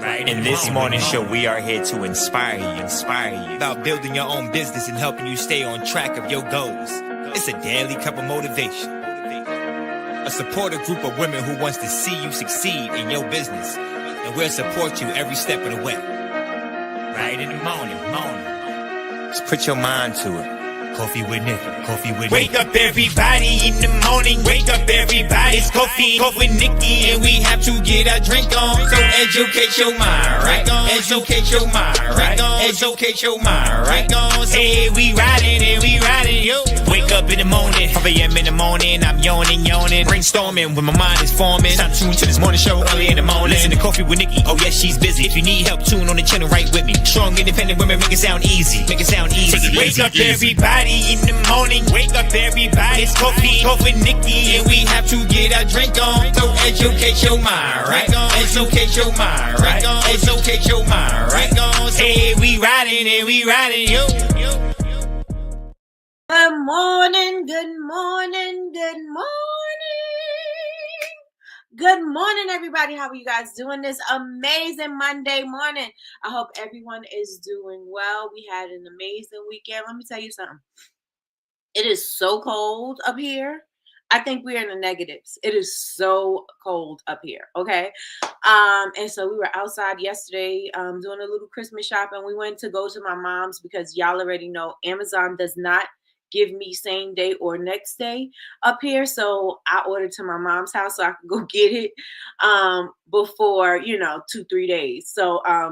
Right. In this morning show, we are here to inspire you about building your own business and helping you stay on track of your goals. It's a daily cup of motivation. A supportive group of women who wants to see you succeed in your business. And we'll support you every step of the way. Right in the morning. Just put your mind to it. Coffee with Nikkie. Wake up everybody in the morning. Wake up everybody. It's coffee with Nikkie, and we have to get our drink on. So educate your mind, right? Educate your mind, right? Educate your mind, right? Hey, we riding, yo. Wake up in the morning, 5 a.m. in the morning. I'm yawning, brainstorming when my mind is forming. Time to tune to this morning show early in the morning. Listen to Coffee with Nikkie. Oh yes, she's busy. If you need help, tune on the channel right with me. Strong, independent women make it sound easy. Take it Wake up everybody in the morning. Wake up everybody. It's coffee with Nikkie, and we have to get our drink on. So educate your mind, right? Educate your mind, right? Educate your mind, right? Hey, we riding, yo. Good morning. Good morning, everybody. How are you guys doing this amazing Monday morning? I hope everyone is doing well. We had an amazing weekend. Let me tell you something. It is so cold up here. I think we're in the negatives. It is so cold up here, okay? And so we were outside yesterday doing a little Christmas shopping. We went to go to my mom's because y'all already know Amazon does not give me same day or next day up here. So I ordered to my mom's house so I could go get it before, 2-3 days. So I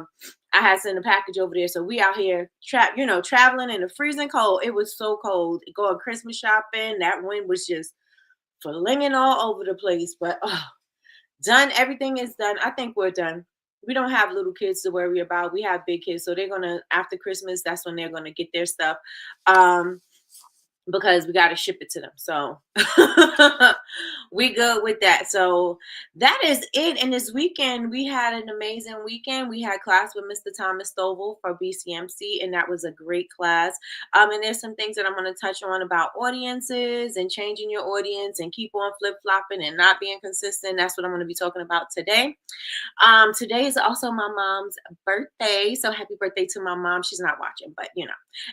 had sent a package over there. So we out here traveling in the freezing cold. It was so cold. Going Christmas shopping. That wind was just flinging all over the place. But done. Everything is done. I think we're done. We don't have little kids to worry about. We have big kids. So they're going to, after Christmas, that's when they're going to get their stuff. Because we got to ship it to them. So we good with that. So that is it. And this weekend, we had an amazing weekend. We had class with Mr. Thomas Stovall for BCMC, and that was a great class. And there's some things that I'm going to touch on about audiences and changing your audience and keep on flip-flopping and not being consistent. That's what I'm going to be talking about today. Today is also my mom's birthday. So happy birthday to my mom. She's not watching, but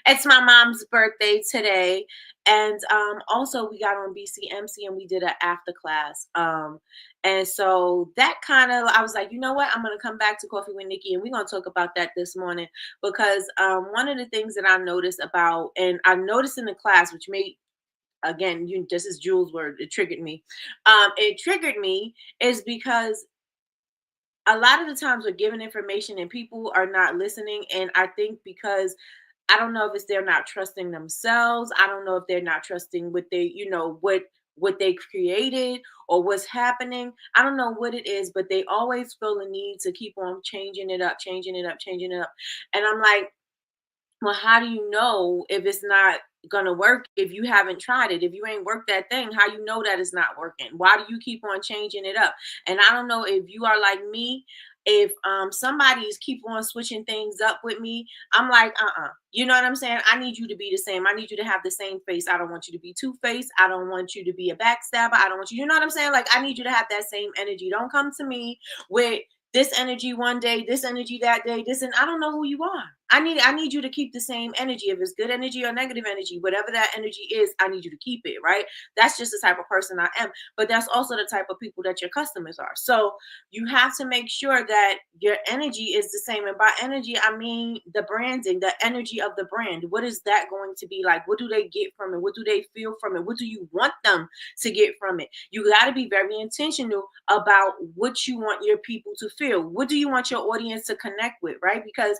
it's my mom's birthday today. And also we got on BCMC and we did an after class. And so that kind of, I was like, you know what? I'm going to come back to Coffee with Nikkie and we're going to talk about that this morning because one of the things that I noticed about, and I noticed in the class, which made, again, this is Jules' word, it triggered me. It triggered me is because a lot of the times we're given information and people are not listening. And I think because I don't know if it's they're not trusting themselves. I don't know if they're not trusting what they, what they created or what's happening. I don't know what it is, but they always feel the need to keep on changing it up. And I'm like, well, how do you know if it's not gonna work if you haven't tried it? If you ain't worked that thing, how you know that it's not working? Why do you keep on changing it up? And I don't know if you are like me. If somebody's keep on switching things up with me, I'm like, you know what I'm saying? I need you to be the same. I need you to have the same face. I don't want you to be two-faced. I don't want you to be a backstabber. I don't want you know what I'm saying? Like, I need you to have that same energy. Don't come to me with this energy one day, this energy that day, this, and I don't know who you are. I need you to keep the same energy. If it's good energy or negative energy, whatever that energy is, I need you to keep it, right? That's just the type of person I am. But that's also the type of people that your customers are. So you have to make sure that your energy is the same. And by energy, I mean the branding, the energy of the brand. What is that going to be like? What do they get from it? What do they feel from it? What do you want them to get from it? You got to be very intentional about what you want your people to feel. What do you want your audience to connect with, right? Because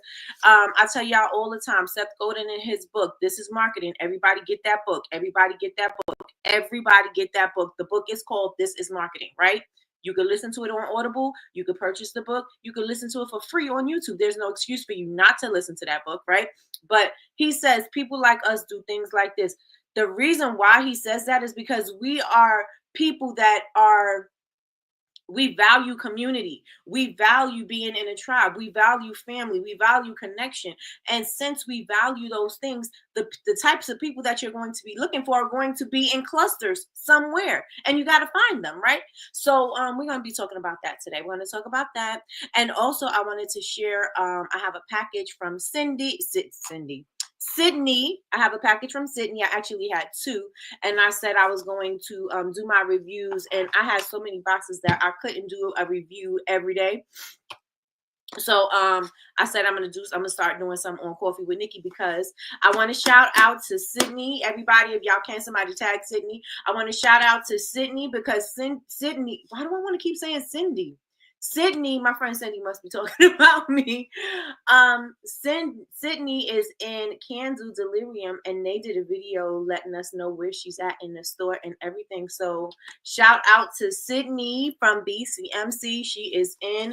I tell y'all all the time, Seth Godin in his book, This is Marketing. Everybody get that book. Everybody get that book. Everybody get that book. The book is called This is Marketing, right? You can listen to it on Audible. You can purchase the book. You can listen to it for free on YouTube. There's no excuse for you not to listen to that book, right? But he says people like us do things like this. The reason why he says that is because we are people that are We value community. We value being in a tribe. We value family. We value connection. And since we value those things, the types of people that you're going to be looking for are going to be in clusters somewhere. And you got to find them, right? So we're going to be talking about that today. We're going to talk about that. And also, I wanted to share, I have a package from Sydney. I have a package from Sydney. I actually had two, and I said I was going to do my reviews, and I had so many boxes that I couldn't do a review every day. So I said I'm gonna start doing something on Coffee with Nikki, because I want to shout out to Sydney. Everybody, if y'all can, somebody tag Sydney. I want to shout out to Sydney, because Sydney, why do I want to keep saying Cindy? Sydney, my friend Cindy must be talking about me. Sydney is in Candle Delirium, and they did a video letting us know where she's at in the store and everything. So shout out to Sydney from BCMC. She is in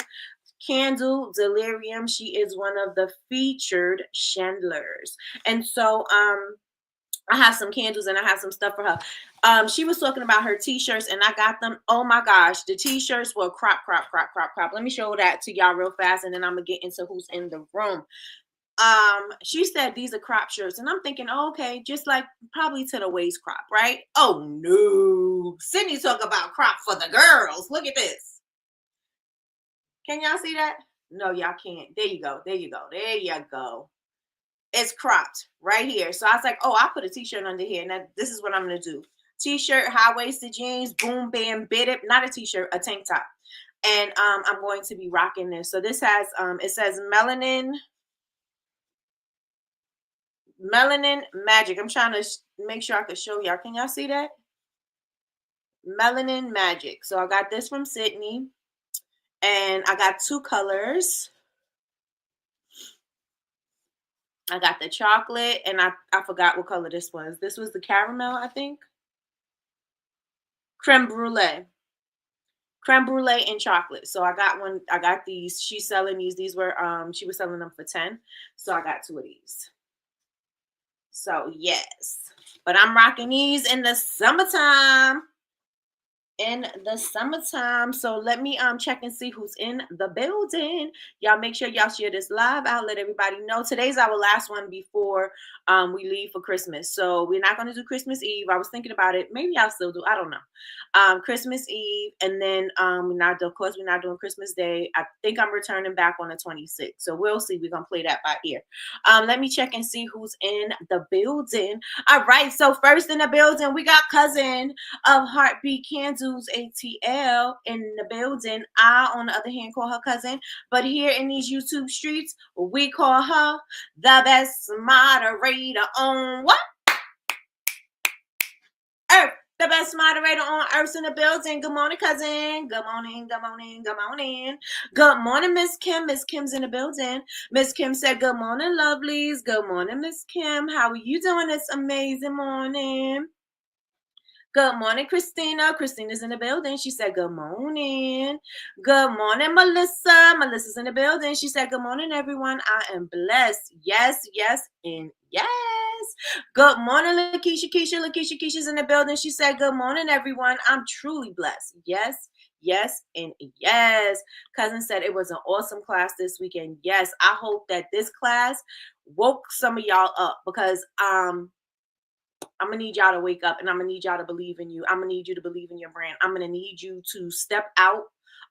Candle Delirium. She is one of the featured chandlers. And so I have some candles and I have some stuff for her. She was talking about her t-shirts, and I got them. Oh my gosh, the t-shirts were crop. Let me show that to y'all real fast, and then I'm gonna get into who's in the room. She said these are crop shirts, and I'm thinking, oh, okay, just like probably to the waist crop, right? Oh no, Sydney talk about crop for the girls. Look at this. Can y'all see that? No, y'all can't. There you go. It's cropped right here. So I was like, oh, I'll put a t-shirt under here. Now, this is what I'm going to do. T-shirt, high-waisted jeans, boom, bam, bit it. Not a t-shirt, a tank top. And I'm going to be rocking this. So this has, it says Melanin Magic. I'm trying to make sure I can show y'all. Can y'all see that? Melanin Magic. So I got this from Sydney. And I got two colors. I got the chocolate, and I forgot what color this was. This was the caramel, I think. Creme brulee and chocolate. So I got one. I got these. She's selling these. These were she was selling them for 10. So I got two of these. So yes. But I'm rocking these in the summertime. So let me check and see who's in the building. Y'all make sure y'all share this live out. Let everybody know today's our last one before we leave for Christmas. So we're not going to do Christmas Eve. I was thinking about it. Maybe I'll still do. I don't know. Christmas Eve, and then we're not doing Christmas Day. I think I'm returning back on the 26th. So we'll see. We're gonna play that by ear. Let me check and see who's in the building. All right. So first in the building, we got cousin of Heartbeat Candles ATL in the building. I, on the other hand, call her cousin, but here in these YouTube streets, we call her the best moderator on what? Earth. The best moderator on Earth in the building. Good morning, cousin. Good morning. Good morning, Miss Kim. Miss Kim's in the building. Miss Kim said, good morning, lovelies. Good morning, Miss Kim. How are you doing this amazing morning? Good morning, Christina. Christina's in the building. She said, good morning. Good morning, Melissa. Melissa's in the building. She said, good morning, everyone. I am blessed. Yes, and yes. Good morning, Lakeisha. Lakeisha's in the building. She said, good morning, everyone. I'm truly blessed. Yes, and yes. Cousin said it was an awesome class this weekend. Yes, I hope that this class woke some of y'all up, because I'm going to need y'all to wake up, and I'm going to need y'all to believe in you. I'm going to need you to believe in your brand. I'm going to need you to step out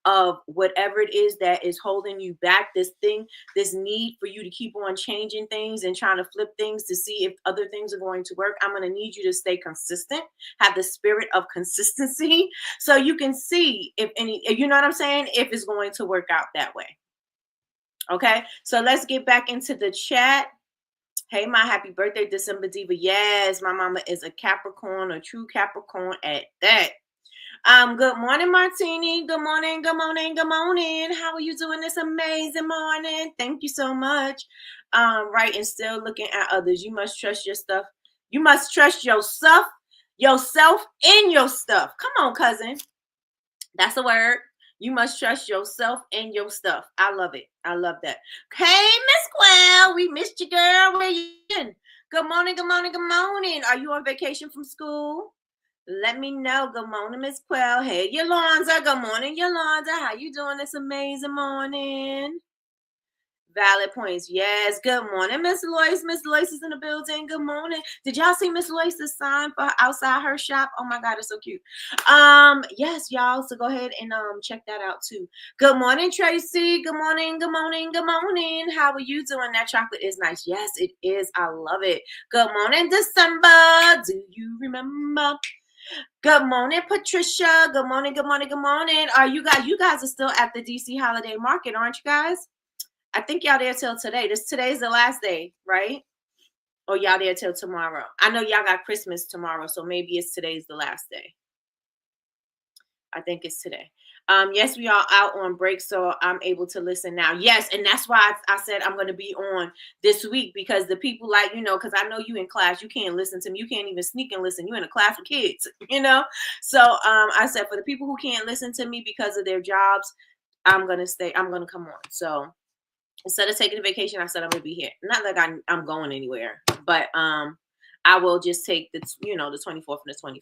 of whatever it is that is holding you back, this need for you to keep on changing things and trying to flip things to see if other things are going to work. I'm going to need you to stay consistent, have the spirit of consistency, so you can see if you know what I'm saying, if it's going to work out that way. Okay, so let's get back into the chat. Hey, my happy birthday, December Diva. Yes, my mama is a Capricorn, a true Capricorn at that. Good morning, Martini. Good morning. How are you doing this amazing morning? Thank you so much. Right, and still looking at others. You must trust your stuff. You must trust yourself and your stuff. Come on, cousin. That's a word. You must trust yourself and your stuff. I love it. I love that. Hey, Miss Quell, we missed you, girl. Where you been? Good morning. Are you on vacation from school? Let me know. Good morning, Miss Quill. Hey, Yolanda. Good morning, Yolanda. How you doing this amazing morning? Valid points. Yes. Good morning, Miss Lois. Miss Lois is in the building. Good morning. Did y'all see Miss Lois's sign for outside her shop? Oh my God, it's so cute. Yes, y'all. So go ahead and check that out too. Good morning, Tracy. Good morning. Good morning. Good morning. How are you doing? That chocolate is nice. Yes, it is. I love it. Good morning, December. Do you remember? Good morning, Patricia. Good morning. Good morning. Good morning. Are you guys? You guys are still at the DC Holiday Market, aren't you guys? I think y'all there till today. Today's the last day, right? Or y'all there till tomorrow? I know y'all got Christmas tomorrow, so maybe today's the last day. I think it's today. Yes, we are out on break, so I'm able to listen now. Yes, and that's why I said I'm going to be on this week, because the people because I know you in class, you can't listen to me. You can't even sneak and listen. You in a class with kids, So I said for the people who can't listen to me because of their jobs, I'm going to stay. I'm going to come on. So instead of taking a vacation, I said I'm gonna be here. Not like I'm going anywhere, but I will just take the 24th and the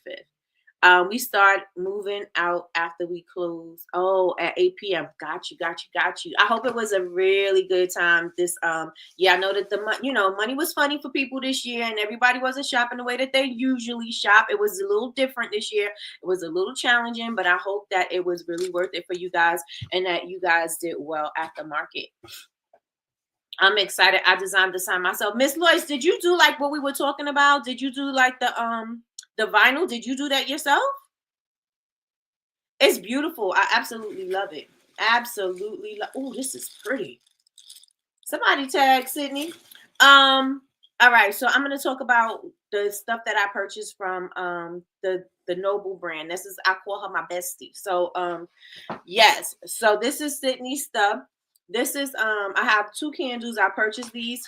25th. We start moving out after we close. Oh, at 8 p.m. Got you. I hope it was a really good time. I know that money was funny for people this year, and everybody wasn't shopping the way that they usually shop. It was a little different this year. It was a little challenging, but I hope that it was really worth it for you guys, and that you guys did well at the market. I'm excited. I designed the sign myself. Miss Lois, did you do like what we were talking about? Did you do like the vinyl? Did you do that yourself? It's beautiful. I absolutely love it. Absolutely. Oh, this is pretty. Somebody tag Sydney. All right, so I'm going to talk about the stuff that I purchased from the Noble brand. I call her my bestie. So yes. So this is Sydney's stuff. This is I have 2 candles. I purchased these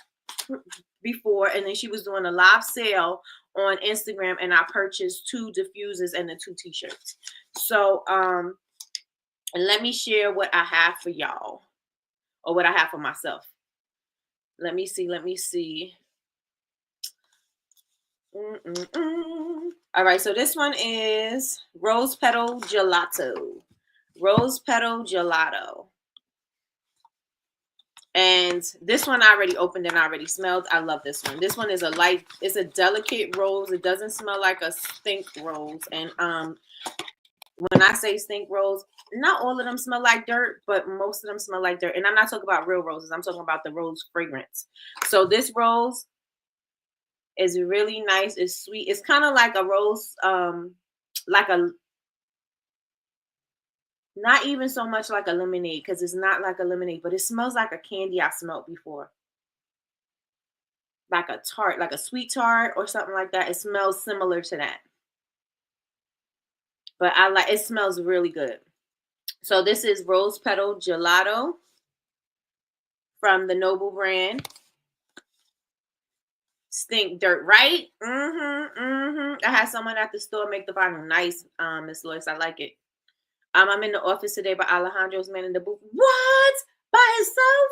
before, and then she was doing a live sale on Instagram, and I purchased 2 diffusers and the 2 t-shirts. So let me share what I have for y'all, or what I have for myself. Let me see. All right, so this one is Rose Petal Gelato. Rose Petal Gelato. And this one I already opened and I already smelled. I love this one. This one is it's a delicate rose. It doesn't smell like a stink rose. And when I say stink rose, not all of them smell like dirt, but most of them smell like dirt. And I'm not talking about real roses. I'm talking about the rose fragrance. So this rose is really nice. It's sweet. It's kind of like a rose, not even so much like a lemonade, because it's not like a lemonade, but it smells like a candy I smelled before. Like a tart, like a sweet tart or something like that. It smells similar to that. But it smells really good. So this is Rose Petal Gelato from the Noble brand. Stink dirt, right? I had someone at the store make the vinyl. Nice, Miss Lois. I like it. I'm in the office today, but Alejandro's man in the booth. What? By himself?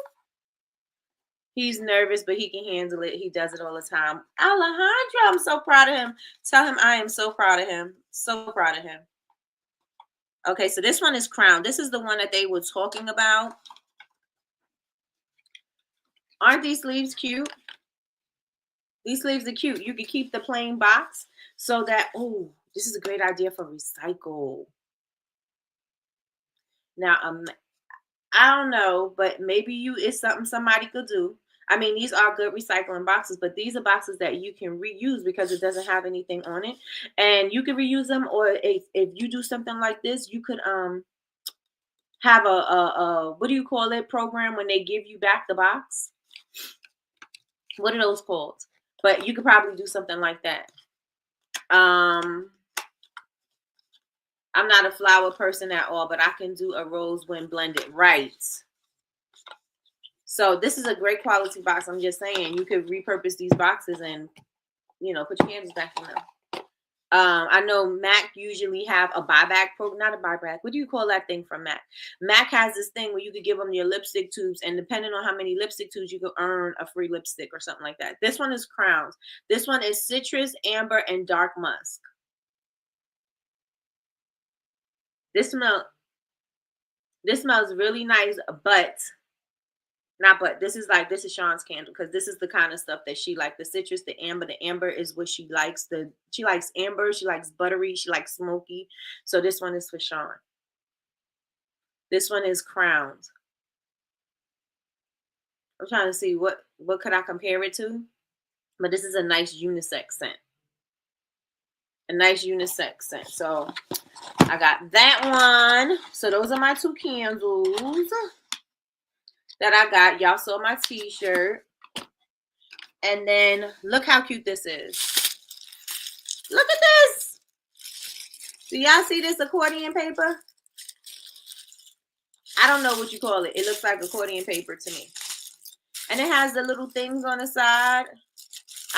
He's nervous, but he can handle it. He does it all the time. Alejandro, I'm so proud of him. Tell him I am so proud of him. So proud of him. Okay, so this one is Crown. This is the one that they were talking about. Aren't these sleeves cute? These sleeves are cute. You can keep the plain box so that, this is a great idea for recycle. Now, I don't know, but maybe it's something somebody could do. I mean, these are good recycling boxes, but these are boxes that you can reuse because it doesn't have anything on it, and you can reuse them. Or if you do something like this, you could have a what do you call it, program when they give you back the box. What are those called? But you could probably do something like that. I'm not a flower person at all, but I can do a rose when blended right. So this is a great quality box. I'm just saying, you could repurpose these boxes and, put your candles back in them. I know MAC usually have a buyback program, not a buyback. What do you call that thing from MAC? MAC has this thing where you could give them your lipstick tubes, and depending on how many lipstick tubes, you could earn a free lipstick or something like that. This one is Crowns. This one is citrus, amber, and dark musk. This smells really nice, but not but this is Sean's candle because this is the kind of stuff that she like. The citrus, the amber. The amber is what she likes. She likes amber, she likes buttery, she likes smoky. So this one is for Sean. This one is crowned. I'm trying to see what could I compare it to? But this is a nice unisex scent. A nice unisex scent. So I got that one. So those are my two candles that I got. Y'all saw my t-shirt. And then look how cute this is. Look at this. Do y'all see this accordion paper? I don't know what you call it. It looks like accordion paper to me. And it has the little things on the side.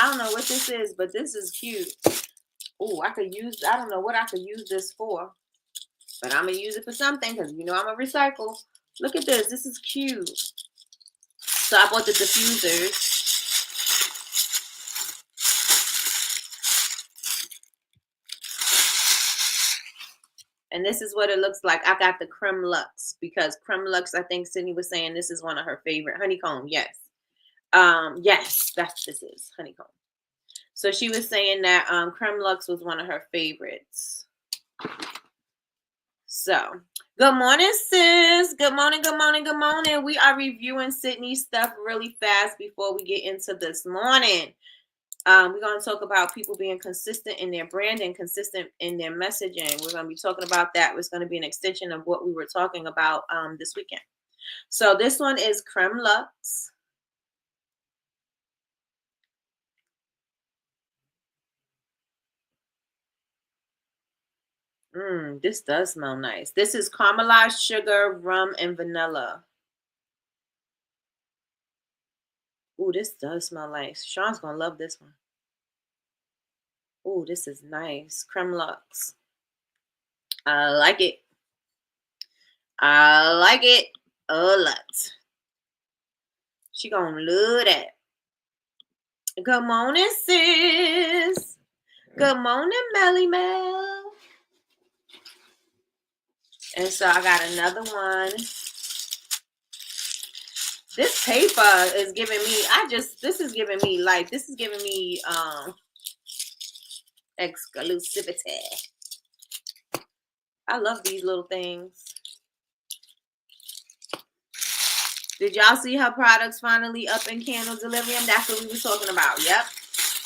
I don't know what this is, but this is cute. Oh, I don't know what I could use this for. But I'm going to use it for something because you know I'm going to recycle. Look at this. This is cute. So I bought the diffusers. And this is what it looks like. I got the Creme Luxe because Creme Luxe, I think Sydney was saying this is one of her favorite. Honeycomb, yes. Yes, this is honeycomb. So she was saying that Creme Luxe was one of her favorites. So, good morning, sis. Good morning, good morning, good morning. We are reviewing Sydney's stuff really fast before we get into this morning. We're going to talk about people being consistent in their branding, consistent in their messaging. We're going to be talking about that. It's going to be an extension of what we were talking about this weekend. So this one is Creme Luxe. This does smell nice. This is caramelized sugar, rum, and vanilla. Ooh, this does smell nice. Sean's going to love this one. Ooh, this is nice. Creme Luxe. I like it. I like it a lot. She gonna love that. Good morning, sis. Good morning, Melly Mel. And so I got another one. This paper is giving me, this is giving me exclusivity. I love these little things. Did y'all see her products finally up in candle delirium? That's what we were talking about. Yep.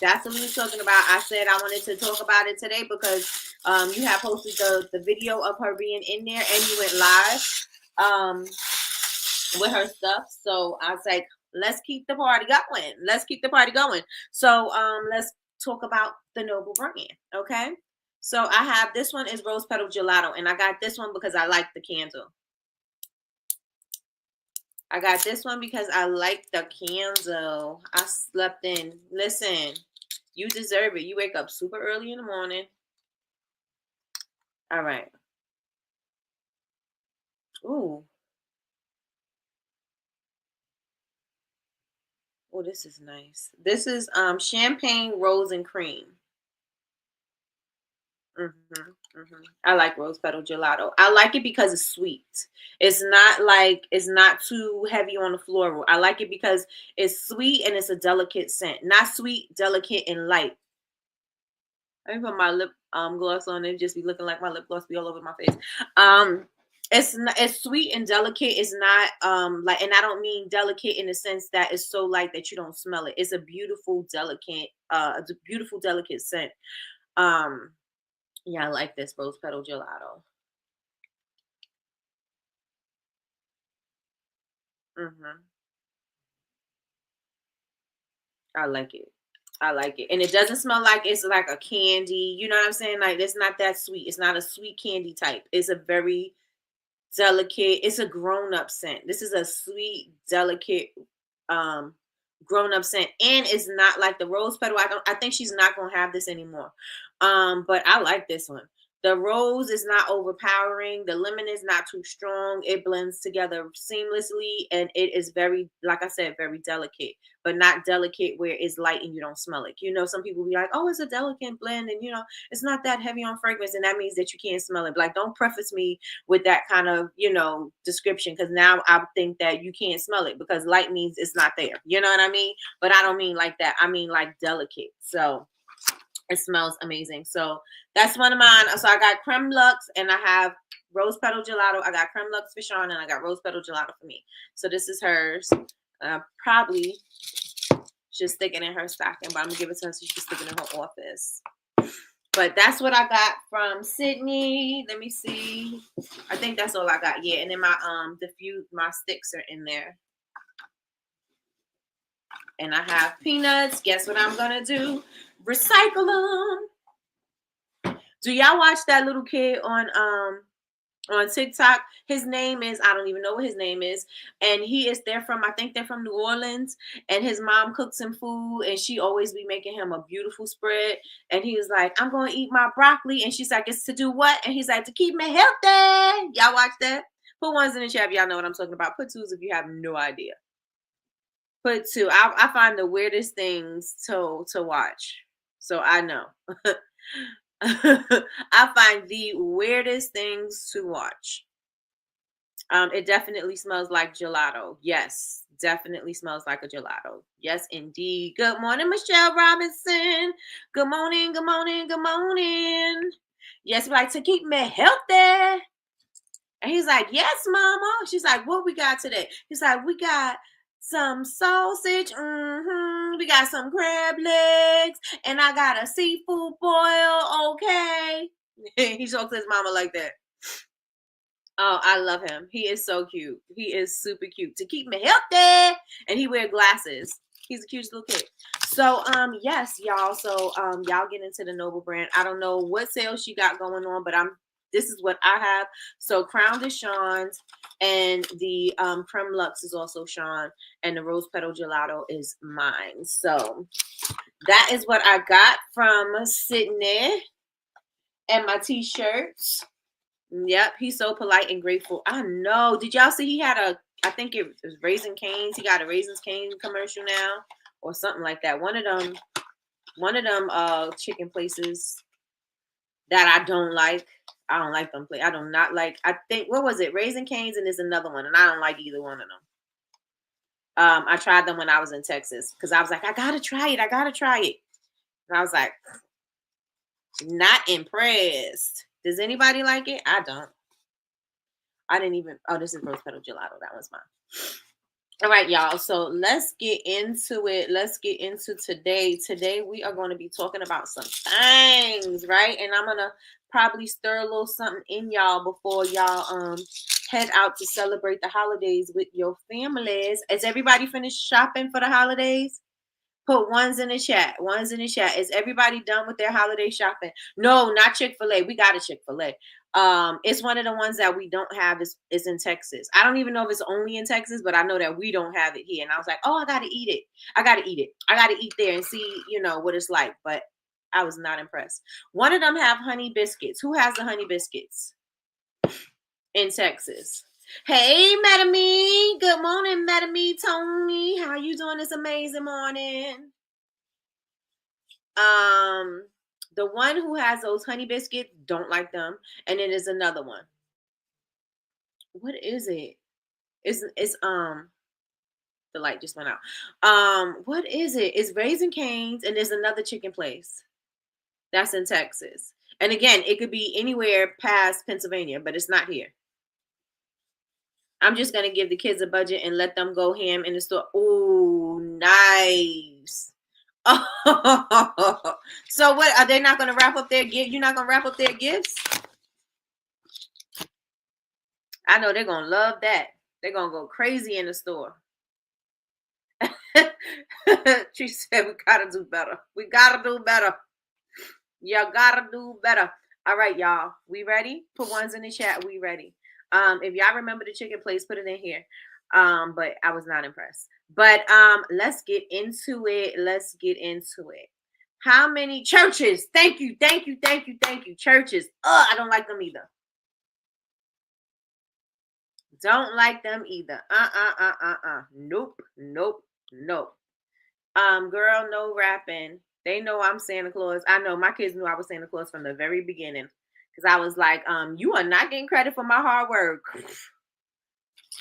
That's what we were talking about. I said I wanted to talk about it today because you have posted the video of her being in there and you went live with her stuff. So I was like, let's keep the party going. Let's keep the party going. So let's talk about the Noble brand. Okay. So I have this one is Rose Petal Gelato, and I got this one because I like the candle. I got this one because I like the candle. I slept in. Listen, you deserve it. You wake up super early in the morning. All right. Ooh. Oh, this is nice. This is champagne, rose, and cream. I like Rose Petal Gelato. I like it because it's sweet. It's not too heavy on the floral. I like it because it's sweet and it's a delicate scent. Not sweet, delicate, and light. I put my lip gloss on it, just be looking like my lip gloss be all over my face. It's sweet and delicate. It's not and I don't mean delicate in the sense that it's so light that you don't smell it. It's a beautiful, delicate scent. Yeah, I like this Rose Petal Gelato. I like it. I like it. And it doesn't smell like it's like a candy. You know what I'm saying? Like it's not that sweet. It's not a sweet candy type. It's a very delicate. It's a grown-up scent. This is a sweet, delicate, grown-up scent. And it's not like the Rose Petal. I think she's not gonna have this anymore. But I like this one. The rose is not overpowering. The lemon is not too strong. It blends together seamlessly, and it is very, like I said, very delicate, but not delicate where it's light and you don't smell it. You know, some people be like, "Oh, it's a delicate blend, and you know, it's not that heavy on fragrance," and that means that you can't smell it. Like, don't preface me with that kind of, you know, description, because now I think that you can't smell it because light means it's not there. You know what I mean? But I don't mean like that. I mean like delicate. So it smells amazing. So that's one of mine. So I got creme lux and I have rose petal gelato. I got creme lux for Sean and I got rose petal gelato for me. So this is hers. Probably just stick it in her stocking, but I'm gonna give it to her so she can stick it in her office. But that's what I got from Sydney. Let me see. I think that's all I got. Yeah, and then my my sticks are in there. And I have peanuts. Guess what I'm gonna do? Recycle them. Do y'all watch that little kid on TikTok? His name is, I don't even know what his name is, and I think they're from New Orleans, and his mom cooks him food and she always be making him a beautiful spread, and he was like, "I'm going to eat my broccoli," and she's like, "It's to do what?" And he's like, "To keep me healthy." Y'all watch that? Put ones in the chat if y'all know what I'm talking about. Put twos if you have no idea. Put two. I find the weirdest things to watch, so I know. I find the weirdest things to watch. It definitely smells like gelato. Yes, definitely smells like a gelato. Yes, indeed. Good morning, Michelle Robinson. Good morning, good morning, good morning. Yes, like to keep me healthy. And he's like, "Yes, mama." She's like, "What we got today?" He's like, "We got some sausage. We got some crab legs, and I got a seafood boil." Okay. He talks to his mama like that. Oh, I love him. He is so cute. He is super cute. To keep me healthy, and he wear glasses. He's a cute little kid. So, yes, y'all. So, y'all get into the Noble brand. I don't know what sales she got going on, but this is what I have. So, Crown is Sean's, and the Creme Lux is also Sean, and the Rose Petal Gelato is mine. So, that is what I got from Sydney, and my t-shirts. Yep, he's so polite and grateful. I know. Did y'all see he had I think it was Raisin Canes. He got a Raisins Cane commercial now or something like that. One of them chicken places that I don't like. I don't like them. I do not like. I think, what was it? Raisin Canes, and there's another one, and I don't like either one of them. I tried them when I was in Texas because I was like, I gotta try it. And I was like, not impressed. Does anybody like it? I don't. I didn't even. Oh, this is Rose Petal Gelato. That was mine. All right, y'all. So let's get into it. Let's get into today. Today we are going to be talking about some things, right? And I'm gonna probably stir a little something in y'all before y'all head out to celebrate the holidays with your families. Is everybody finished shopping for the holidays? Put ones in the chat. Ones in the chat. Is everybody done with their holiday shopping? No, not Chick-fil-A. We got a Chick-fil-A. It's one of the ones that we don't have. Is in Texas. I don't even know if it's only in Texas, but I know that we don't have it here. And I was like, oh, I gotta eat it. I gotta eat there and see, what it's like. But I was not impressed. One of them have honey biscuits. Who has the honey biscuits in Texas? Hey, Madame. Good morning, Madame Tony. How you doing this amazing morning? The one who has those honey biscuits, don't like them. And then there's another one. What is it? It's the light just went out. What is it? It's Raisin Canes, and there's another chicken place that's in Texas. And again, it could be anywhere past Pennsylvania, but it's not here. I'm just gonna give the kids a budget and let them go ham in the store. Oh, nice. Oh, so what? Are they not gonna wrap up their gift? You're not gonna wrap up their gifts? I know they're gonna love that. They're gonna go crazy in the store. She said, "We gotta do better. We gotta do better. You gotta do better." All right, y'all. We ready? Put ones in the chat. We ready? If y'all remember the chicken place, put it in here. But I was not impressed. But let's get into it. How many churches? Thank you, thank you, thank you, thank you. Churches. I don't like them either. Don't like them either. Nope, nope, nope. Girl, no rapping. They know I'm Santa Claus. I know my kids knew I was Santa Claus from the very beginning. Because I was like, you are not getting credit for my hard work.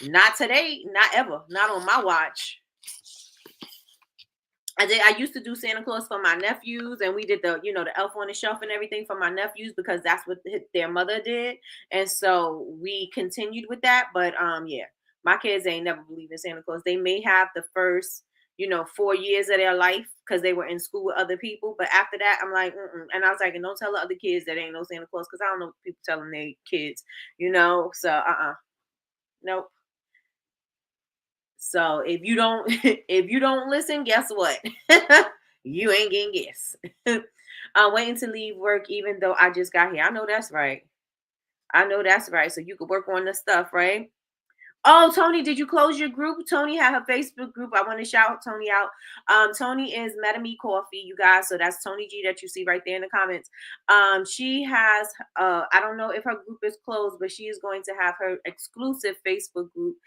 Not today, not ever, not on my watch. I used to do Santa Claus for my nephews, and we did the Elf on the Shelf and everything for my nephews because that's what their mother did, and so we continued with that. But yeah, my kids ain't never believed in Santa Claus. They may have the first 4 years of their life because they were in school with other people, but after that, I'm like, and I was like, and don't tell the other kids that ain't no Santa Claus because I don't know what people telling their kids, so nope. So if you don't if you don't listen, guess what? You ain't getting gifts. I'm waiting to leave work even though I just got here. I know that's right. I know that's right. So you could work on the stuff, right? Oh, Tony, did you close your group? Tony had her Facebook group. I want to shout Tony out. Tony is MetaMe Coffee, you guys. So that's Tony G that you see right there in the comments. She has, I don't know if her group is closed, but she is going to have her exclusive Facebook group.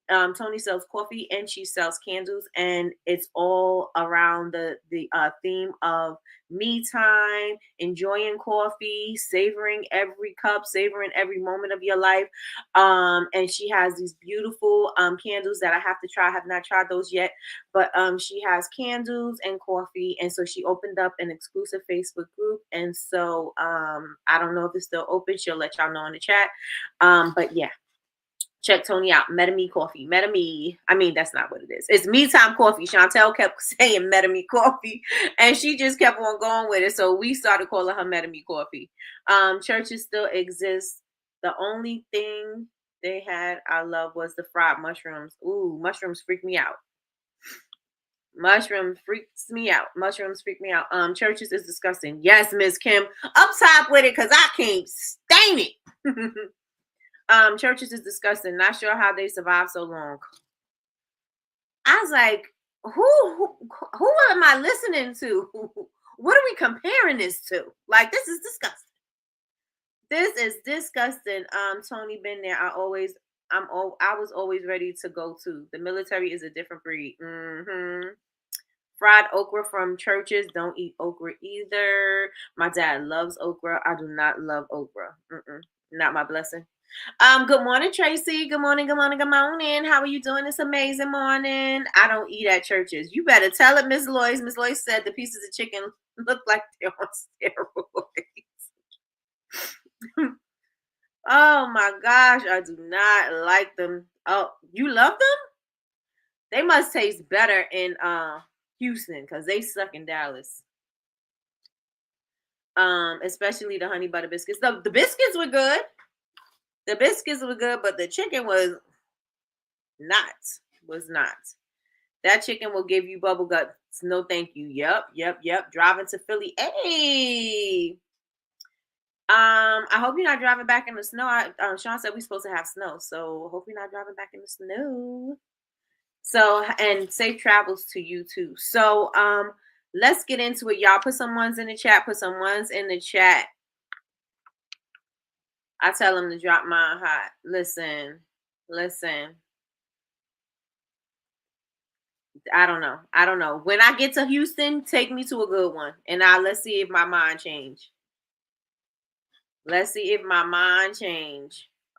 Tony sells coffee and she sells candles, and it's all around the theme of me time, enjoying coffee, savoring every cup, savoring every moment of your life. And she has these beautiful candles that I have to try. I have not tried those yet, but she has candles and coffee, and so she opened up an exclusive Facebook group. And so I don't know if it's still open. She'll let y'all know in the chat. But yeah. Check Tony out. MetaMe Coffee. MetaMe. I mean, that's not what it is. It's Me Time Coffee. Chantel kept saying MetaMe Coffee, and she just kept on going with it. So we started calling her MetaMe Coffee. Churches still exist. The only thing they had I love was the fried mushrooms. Ooh, mushrooms freak me out. Mushroom freaks me out. Mushrooms freak me out. Churches is disgusting. Yes, Miss Kim. Up top with it because I can't stand it. Churches is disgusting. Not sure how they survived so long. I was like, who am I listening to? What are we comparing this to? Like, this is disgusting. This is disgusting. Tony been there. I was always ready to go to. The military is a different breed. Fried okra from churches. Don't eat okra either. My dad loves okra. I do not love okra. Not my blessing. Good morning, Tracy. Good morning, good morning, good morning. How are you doing this amazing morning? I don't eat at churches. You better tell it, Miss Lois. Miss Lois said the pieces of chicken look like they're on steroids. Oh my gosh, I do not like them. Oh, you love them? They must taste better in Houston because they suck in Dallas. Especially the honey butter biscuits. The biscuits were good. The biscuits were good, but the chicken was not. That chicken will give you bubble guts. No, thank you. Yep. Driving to Philly. Hey. I hope you're not driving back in the snow. Sean said we're supposed to have snow, so hope you're not driving back in the snow. So, and safe travels to you too. So, let's get into it, y'all. Put some ones in the chat. I tell them to drop mine hot. Listen. I don't know. When I get to Houston, take me to a good one. And let's see if my mind change.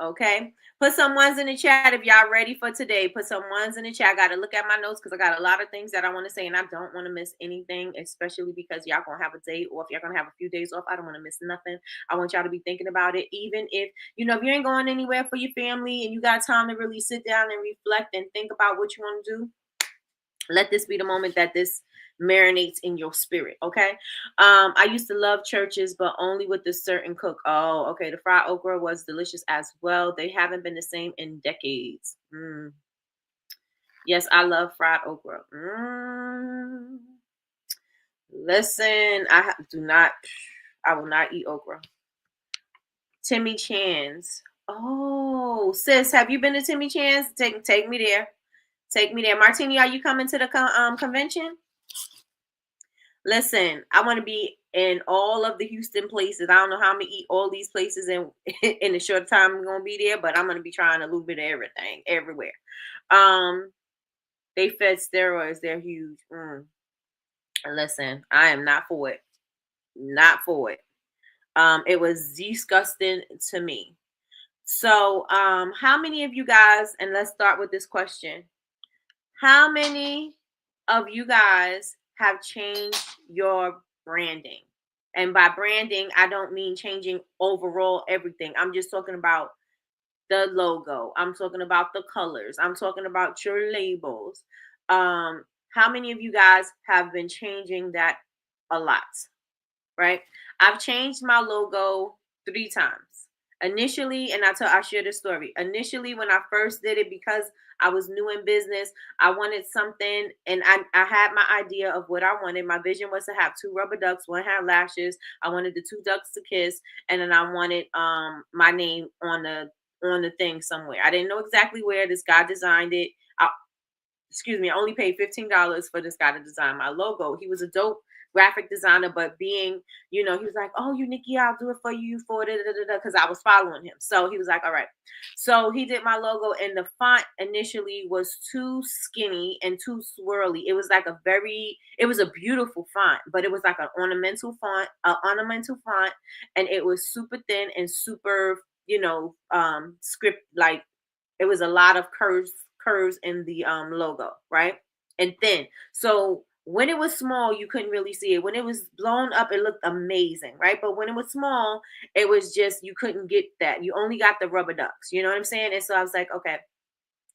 Okay. Put some ones in the chat if y'all ready for today. Put some ones in the chat. I got to look at my notes because I got a lot of things that I want to say and I don't want to miss anything, especially because y'all going to have a day off. Y'all going to have a few days off. I don't want to miss nothing. I want y'all to be thinking about it. Even if, if you ain't going anywhere for your family and you got time to really sit down and reflect and think about what you want to do, let this be the moment that this marinates in your spirit. Okay. I used to love churches, but only with this certain cook. Oh, okay. The fried okra was delicious as well. They haven't been the same in decades. Yes, I love fried okra. Listen, I will not eat okra. Timmy Chan's. Oh, sis, have you been to Timmy Chan's? Take me there. Take me there. Martini, are you coming to the convention? Listen, I want to be in all of the Houston places. I don't know how I'm gonna eat all these places in in the short time I'm gonna be there, but I'm gonna be trying a little bit of everything everywhere. Um, they fed steroids. They're huge. Listen, I am not for it. Not for it. It was disgusting to me. So, how many of you guys? And let's start with this question: how many of you guys have changed your branding? And by branding, I don't mean changing overall everything. I'm just talking about the logo. I'm talking about the colors. I'm talking about your labels. How many of you guys have been changing that a lot? Right? I've changed my logo 3 times. Initially, and I'll share the story. Initially, when I first did it, because I was new in business, I wanted something, and I had my idea of what I wanted. My vision was to have 2 rubber ducks, one had lashes. I wanted the 2 ducks to kiss, and then I wanted my name on the thing somewhere. I didn't know exactly where. This guy designed it. I, excuse me, I only paid $15 for this guy to design my logo. He was a dope graphic designer, but being, he was like, "Oh, you Nikki, I'll do it for you for because I was following him." So he was like, "All right." So he did my logo, and the font initially was too skinny and too swirly. It was a beautiful font, but it was like an ornamental font, and it was super thin and super, script like. It was a lot of curves in the logo, right? And thin. So when it was small, you couldn't really see it. When it was blown up, it looked amazing, right? But when it was small, it was just, you couldn't get that. You only got the rubber ducks. You know what I'm saying? And so I was like, okay,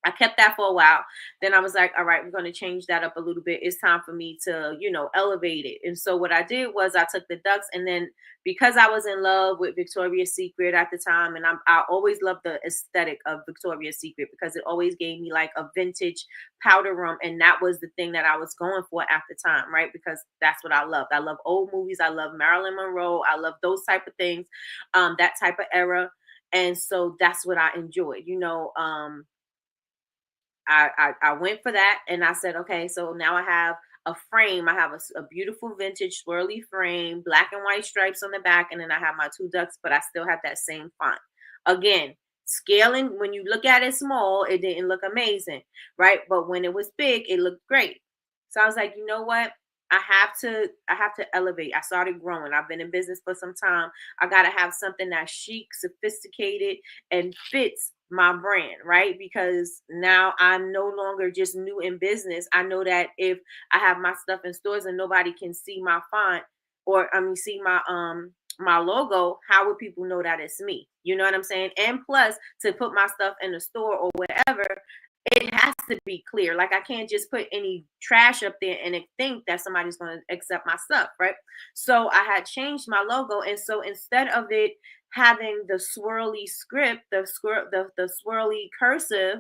I kept that for a while. Then I was like, all right, we're going to change that up a little bit. It's time for me to, elevate it. And so what I did was I took the ducks, and then because I was in love with Victoria's Secret at the time, and I always loved the aesthetic of Victoria's Secret because it always gave me like a vintage powder room. And that was the thing that I was going for at the time, right? Because that's what I loved. I love old movies. I love Marilyn Monroe. I love those type of things, that type of era. And so that's what I enjoyed, I went for that, and I said, okay, so now I have a frame. I have a beautiful vintage swirly frame, black and white stripes on the back, and then I have my 2 ducks, but I still have that same font. Again, scaling, when you look at it small, it didn't look amazing, right? But when it was big, it looked great. So I was like, you know what? I have to elevate. I started growing. I've been in business for some time. I gotta have something that's chic, sophisticated, and fits my brand, right? Because now I'm no longer just new in business. I know that if I have my stuff in stores and nobody can see my font, or see my logo, how would people know that it's me? You know what I'm saying? And plus, to put my stuff in the store or whatever, it has to be clear. Like, I can't just put any trash up there and think that somebody's going to accept my stuff, right? So I had changed my logo, and so instead of it having the swirly script, the swirly cursive,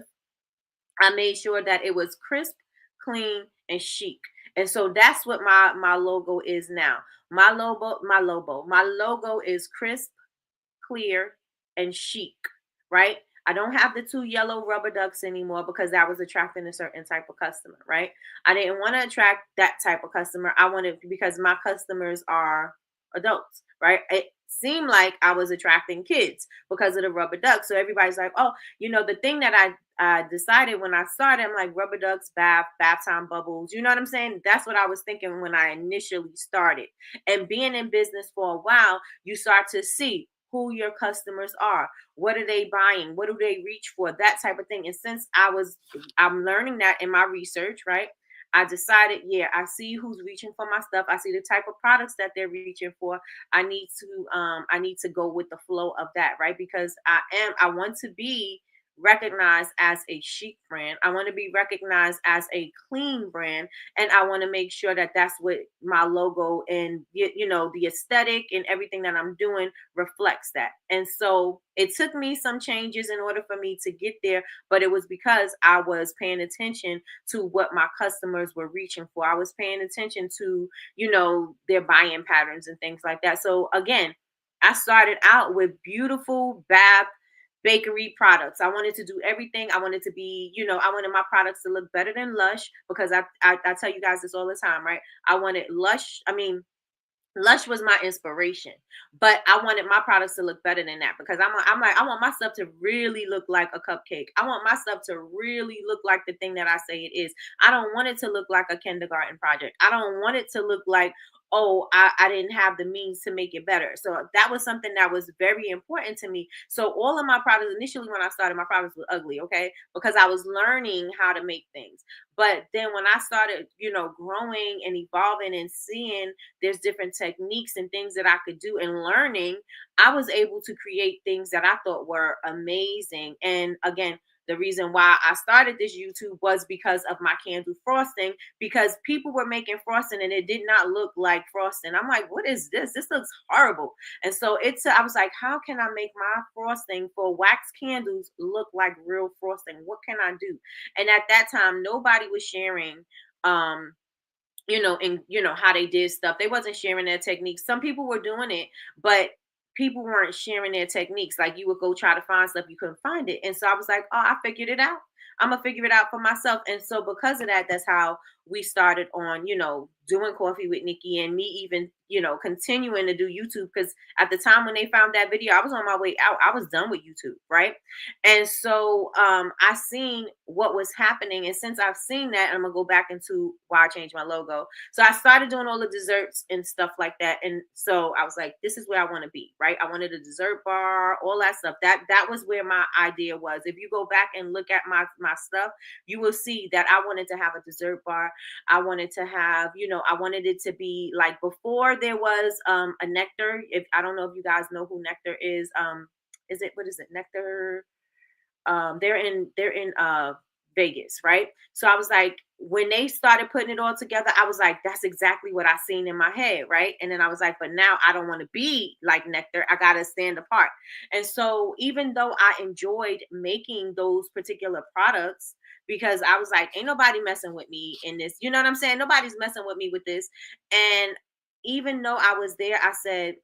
I made sure that it was crisp, clean, and chic. And so that's what my logo is now. My logo is crisp, clear, and chic, right? I don't have the 2 yellow rubber ducks anymore because that was attracting a certain type of customer, right? I didn't want to attract that type of customer. I wanted, because my customers are adults, right? It seemed like I was attracting kids because of the rubber ducks. So everybody's like, oh, the thing that I decided when I started, I'm like, rubber ducks, bath time bubbles. You know what I'm saying? That's what I was thinking when I initially started. And being in business for a while, you start to see who your customers are. What are they buying? What do they reach for? That type of thing. And since I'm learning that in my research, right? I decided, yeah, I see who's reaching for my stuff. I see the type of products that they're reaching for. I need to go with the flow of that, right? Because I want to be recognized as a chic brand. I want to be recognized as a clean brand, and I want to make sure that that's what my logo and the aesthetic and everything that I'm doing reflects that. And so it took me some changes in order for me to get there, but it was because I was paying attention to what my customers were reaching for. I was paying attention to, their buying patterns and things like that. So again, I started out with beautiful bath bakery products. I wanted to do everything. I wanted to be, I wanted my products to look better than Lush, because I tell you guys this all the time, right? I wanted Lush. I mean, Lush was my inspiration, but I wanted my products to look better than that, because I'm like, I want my stuff to really look like a cupcake. I want my stuff to really look like the thing that I say it is. I don't want it to look like a kindergarten project. I don't want it to look like, oh, I didn't have the means to make it better. So that was something that was very important to me. So all of my products, initially when I started, my products were ugly, okay? Because I was learning how to make things. But then when I started, growing and evolving and seeing there's different techniques and things that I could do and learning, I was able to create things that I thought were amazing. And again, the reason why I started this YouTube was because of my candle frosting, because people were making frosting and it did not look like frosting. I'm like, what is this? This looks horrible. And so I was like, how can I make my frosting for wax candles look like real frosting? What can I do? And at that time, nobody was sharing um and how they did stuff. They wasn't sharing their techniques. Some people were doing it, but people weren't sharing their techniques. Like, you would go try to find stuff, you couldn't find it. And so I was like, oh, I figured it out. I'm gonna figure it out for myself. And so because of that, that's how we started on, doing Coffee with Nikki, and me even, continuing to do YouTube. Because at the time when they found that video, I was on my way out. I was done with YouTube, right? And so I seen what was happening. And since I've seen that, I'm gonna go back into why I changed my logo. So I started doing all the desserts and stuff like that. And so I was like, this is where I want to be, right? I wanted a dessert bar, all that stuff. That was where my idea was. If you go back and look at my stuff, you will see that I wanted to have a dessert bar. I wanted to have, I wanted it to be like, before there was a Nectar. If I don't know if you guys know who Nectar is it, what is it, Nectar? They're in Vegas, right? So I was like, when they started putting it all together, I was like, that's exactly what I seen in my head, right? And then I was like, but now I don't want to be like Nectar. I gotta stand apart. And so even though I enjoyed making those particular products, because I was like, ain't nobody messing with me in this. You know what I'm saying? Nobody's messing with me with this. And even though I was there, I said,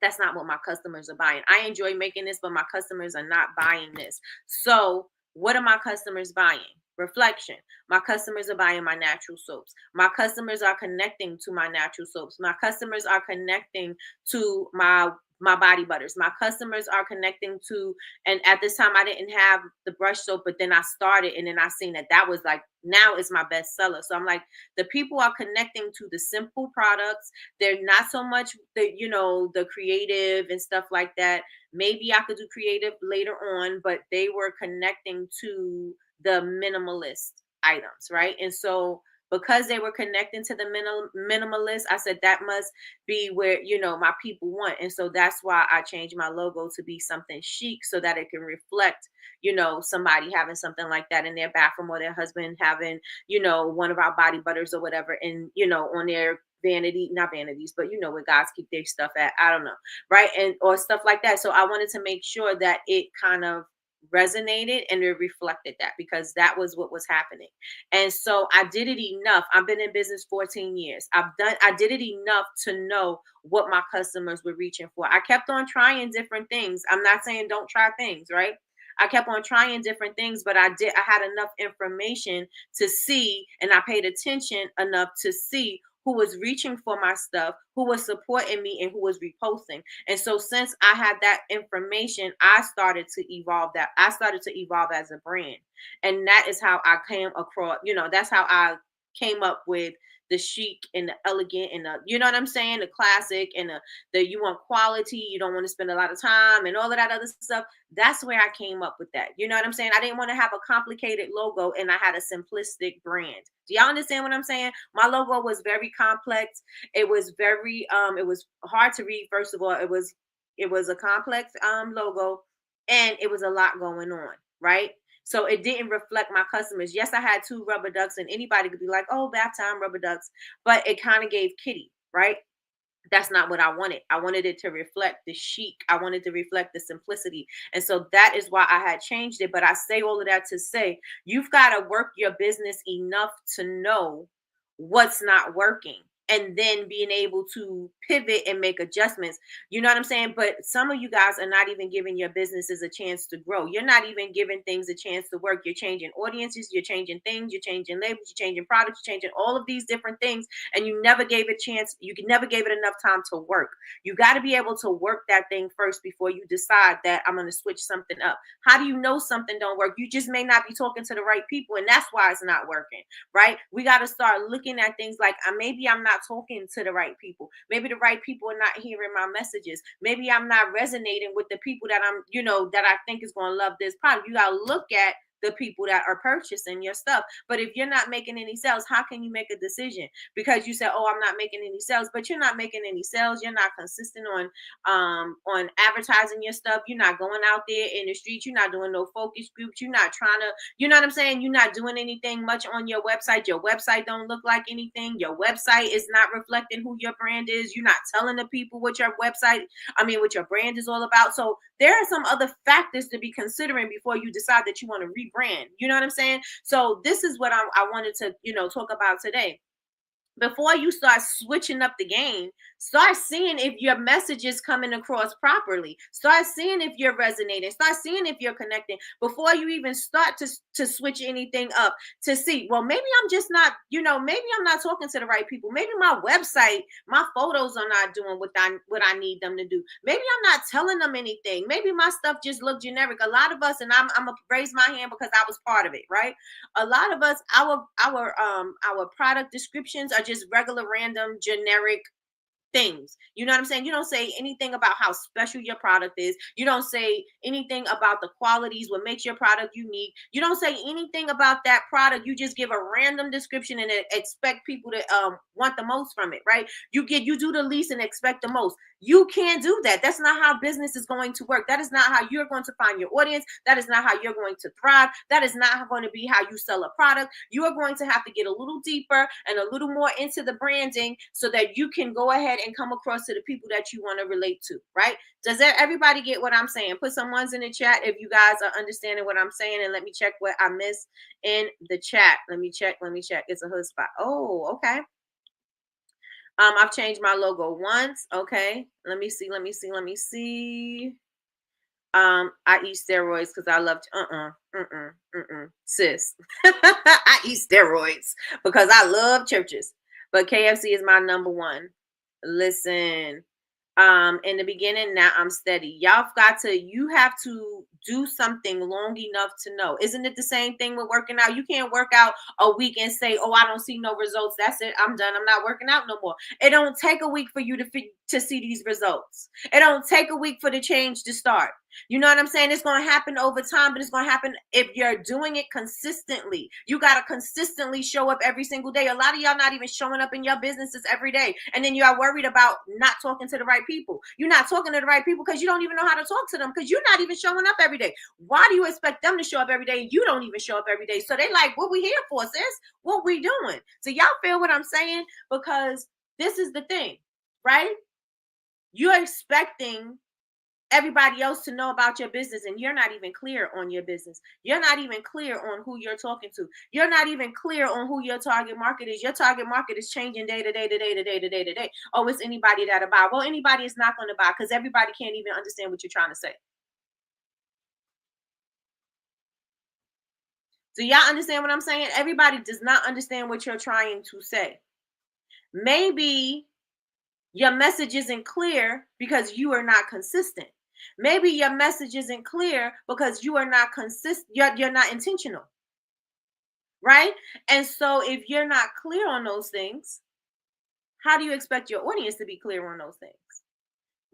that's not what my customers are buying. I enjoy making this, but my customers are not buying this. So what are my customers buying? Reflection. My customers are buying my natural soaps. My customers are connecting to my natural soaps. My customers are connecting to my body butters. My customers are connecting to, and at this time I didn't have the brush soap, but then I started, and then I seen that was like, now it's my best seller. So I'm like, the people are connecting to the simple products. They're not so much the creative and stuff like that. Maybe I could do creative later on, but they were connecting to the minimalist items, right? And so because they were connecting to the minimalist, I said that must be where my people want. And so that's why I changed my logo to be something chic, so that it can reflect somebody having something like that in their bathroom, or their husband having one of our body butters or whatever, and on their vanity, not vanities, but where guys keep their stuff at, I don't know, right? And or stuff like that. So I wanted to make sure that it kind of resonated and it reflected that, because that was what was happening. And so I did it enough. I've been in business 14 years. I did it enough to know what my customers were reaching for. I kept on trying different things. I'm not saying don't try things, right? I kept on trying different things, but I had enough information to see, and I paid attention enough to see who was reaching for my stuff, who was supporting me, and who was reposting. And so since I had that information, I started to evolve that. I started to evolve as a brand. And that is how I came across, that's how I came up with the chic and the elegant and the, you know what I'm saying? The classic and the you want quality, you don't want to spend a lot of time and all of that other stuff. That's where I came up with that. You know what I'm saying? I didn't want to have a complicated logo, and I had a simplistic brand. Do y'all understand what I'm saying? My logo was very complex. It was very it was hard to read. First of all, it was a complex logo, and it was a lot going on, right? So it didn't reflect my customers. Yes, I had 2 rubber ducks, and anybody could be like, oh, bath time rubber ducks, but it kind of gave kitty, right? That's not what I wanted. I wanted it to reflect the chic. I wanted to reflect the simplicity. And so that is why I had changed it. But I say all of that to say, you've got to work your business enough to know what's not working. and then being able to pivot and make adjustments. You know what I'm saying? But some of you guys are not even giving your businesses a chance to grow. You're not even giving things a chance to work. You're changing audiences, you're changing things, you're changing labels, you're changing products, you're changing all of these different things, and you never gave it a chance. You never gave it enough time to work. You got to be able to work that thing first before you decide that I'm going to switch something up. How do you know something don't work? You just may not be talking to the right people, and that's why it's not working, right? We got to start looking at things like maybe I'm not talking to the right people. Maybe the right people are not hearing my messages. Maybe I'm not resonating with the people that that I think is going to love this product. You got to look at the people that are purchasing your stuff. But if you're not making any sales, how can you make a decision? Because you said, oh, I'm not making any sales, but you're not making any sales. You're not consistent on advertising your stuff. You're not going out there in the streets. You're not doing no focus groups. You're not trying to, you know what I'm saying? You're not doing anything much on your website. Your website don't look like anything. Your website is not reflecting who your brand is. You're not telling the people what your what your brand is all about. So there are some other factors to be considering before you decide that you want to rebrand. You know what I'm saying? So this is what I wanted to, talk about today. Before you start switching up the game, start seeing if your message is coming across properly. Start seeing if you're resonating. Start seeing if you're connecting before you even start to switch anything up, to see, well, maybe I'm just not, maybe I'm not talking to the right people. Maybe my website, my photos are not doing what I need them to do. Maybe I'm not telling them anything. Maybe my stuff just look generic. A lot of us, and I'm gonna raise my hand because I was part of it, right? A lot of us, our product descriptions are just regular, random, generic things. You know what I'm saying? You don't say anything about how special your product is. You don't say anything about the qualities, what makes your product unique. You don't say anything about that product. You just give a random description and expect people to want the most from it, right? You do the least and expect the most. You can't do that. That's not how business is going to work. That is not how you're going to find your audience. That is not how you're going to thrive. That is not going to be how you sell a product. You are going to have to get a little deeper and a little more into the branding so that you can go ahead and come across to the people that you want to relate to, right? Does everybody get what I'm saying? Put some ones in the chat if you guys are understanding what I'm saying, and let me check what I missed in the chat. Let me check. It's a hood spot. Oh, okay. I've changed my logo once. Okay. Let me see. I eat steroids because I love sis. I eat steroids because I love churches. But KFC is my number one. Listen, in the beginning, now I'm steady. You have to do something long enough to know. Isn't it the same thing with working out? You can't work out a week and say, oh, I don't see no results. That's it. I'm done. I'm not working out no more. It don't take a week for you to see these results. It don't take a week for the change to start. You know what I'm saying? It's going to happen over time, but it's going to happen if you're doing it consistently. You got to consistently show up every single day. A lot of y'all not even showing up in your businesses every day. And then you are worried about not talking to the right people. You're not talking to the right people because you don't even know how to talk to them because you're not even showing up every day. Why do you expect them to show up every day and you don't even show up every day? So they like, what we here for, sis? What we doing? So y'all feel what I'm saying? Because this is the thing, right? You're expecting everybody else to know about your business, and you're not even clear on your business. You're not even clear on who you're talking to. You're not even clear on who your target market is. Your target market is changing day to day. Oh, it's anybody that'll buy. Well, anybody is not going to buy because everybody can't even understand what you're trying to say. Do y'all understand what I'm saying? Everybody does not understand what you're trying to say. Maybe your message isn't clear because you are not consistent. Maybe your message isn't clear because you are not consistent. You're not intentional, right? And so if you're not clear on those things, how do you expect your audience to be clear on those things,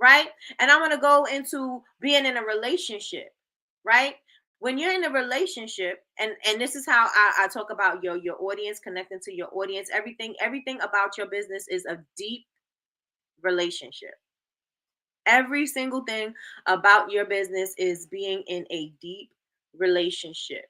right? And I want to go into being in a relationship, right? When you're in a relationship, and this is how I talk about your audience, connecting to your audience, everything about your business is a deep relationship. Every single thing about your business is being in a deep relationship.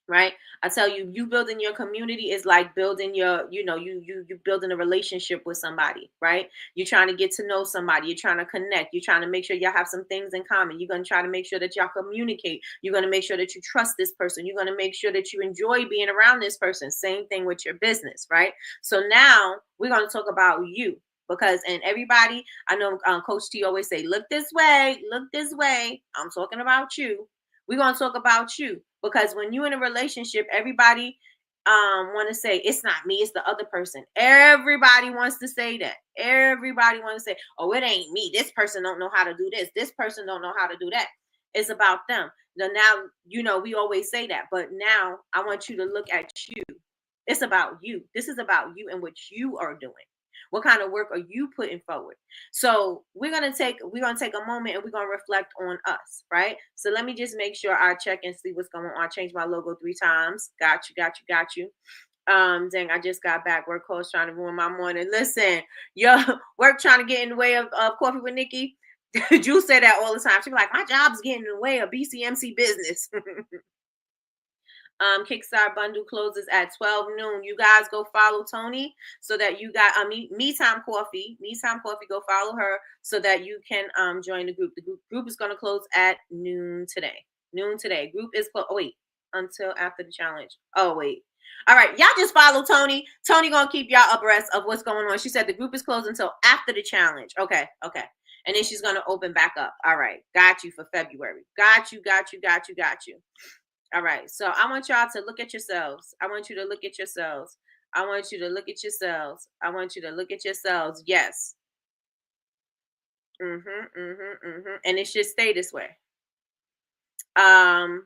right? I tell you, you building your community is like building your, you building a relationship with somebody, right? You're trying to get to know somebody, you're trying to connect, you're trying to make sure y'all have some things in common. You're going to try to make sure that y'all communicate. You're going to make sure that you trust this person. You're going to make sure that you enjoy being around this person. Same thing with your business, right? So now we're going to talk about you. Because, and everybody, I know Coach T always say, look this way, look this way. I'm talking about you. We're going to talk about you, because when you're in a relationship, everybody want to say it's not me, it's the other person. Everybody wants to say that. Everybody wants to say, oh, it ain't me. This person don't know how to do this. This person don't know how to do that. It's about them. Now, we always say that, but now I want you to look at you. It's about you. This is about you and what you are doing. What kind of work are you putting forward? So we're gonna take a moment and we're gonna reflect on us, right? So let me just make sure I check and see what's going on. I changed my logo 3 times. Got you. Dang, I just got back. Work calls trying to ruin my morning. Listen, your work trying to get in the way of coffee with Nikki. Jules say that all the time. She be like, my job's getting in the way of BCMC business. Kickstart bundle closes at 12 noon. You guys go follow Tony so that you got me time coffee. Me time coffee. Go follow her so that you can join the group. The group is going to close at noon today. Group is closed. Oh wait, until after the challenge. Oh wait. All right, y'all just follow Tony. Tony gonna keep y'all abreast of what's going on. She said the group is closed until after the challenge. Okay. And then she's gonna open back up. All right, got you for February. Got you. All right. So I want y'all to look at yourselves. I want you to look at yourselves. I want you to look at yourselves. I want you to look at yourselves. Yes. And it should stay this way. Oh,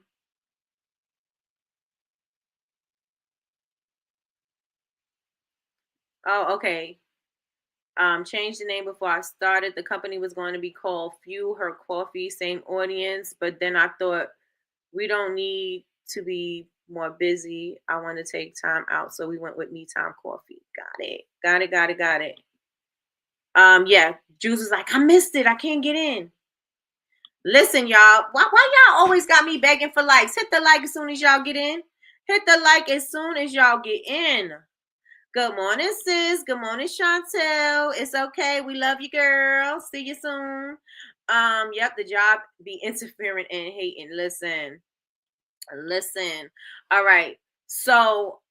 okay. Changed the name before I started. The company was going to be called Fuel Her Coffee, same audience, but then I thought we don't need to be more busy. I want to take time out. So we went with Me Time Coffee. Got it. Yeah, Juice was like, I missed it. I can't get in. Listen, y'all. Why y'all always got me begging for likes? Hit the like as soon as y'all get in. Hit the like as soon as y'all get in. Good morning, sis. Good morning, Chantel. It's okay. We love you, girl. See you soon. Yep, the job be interfering and hating. Listen. All right. So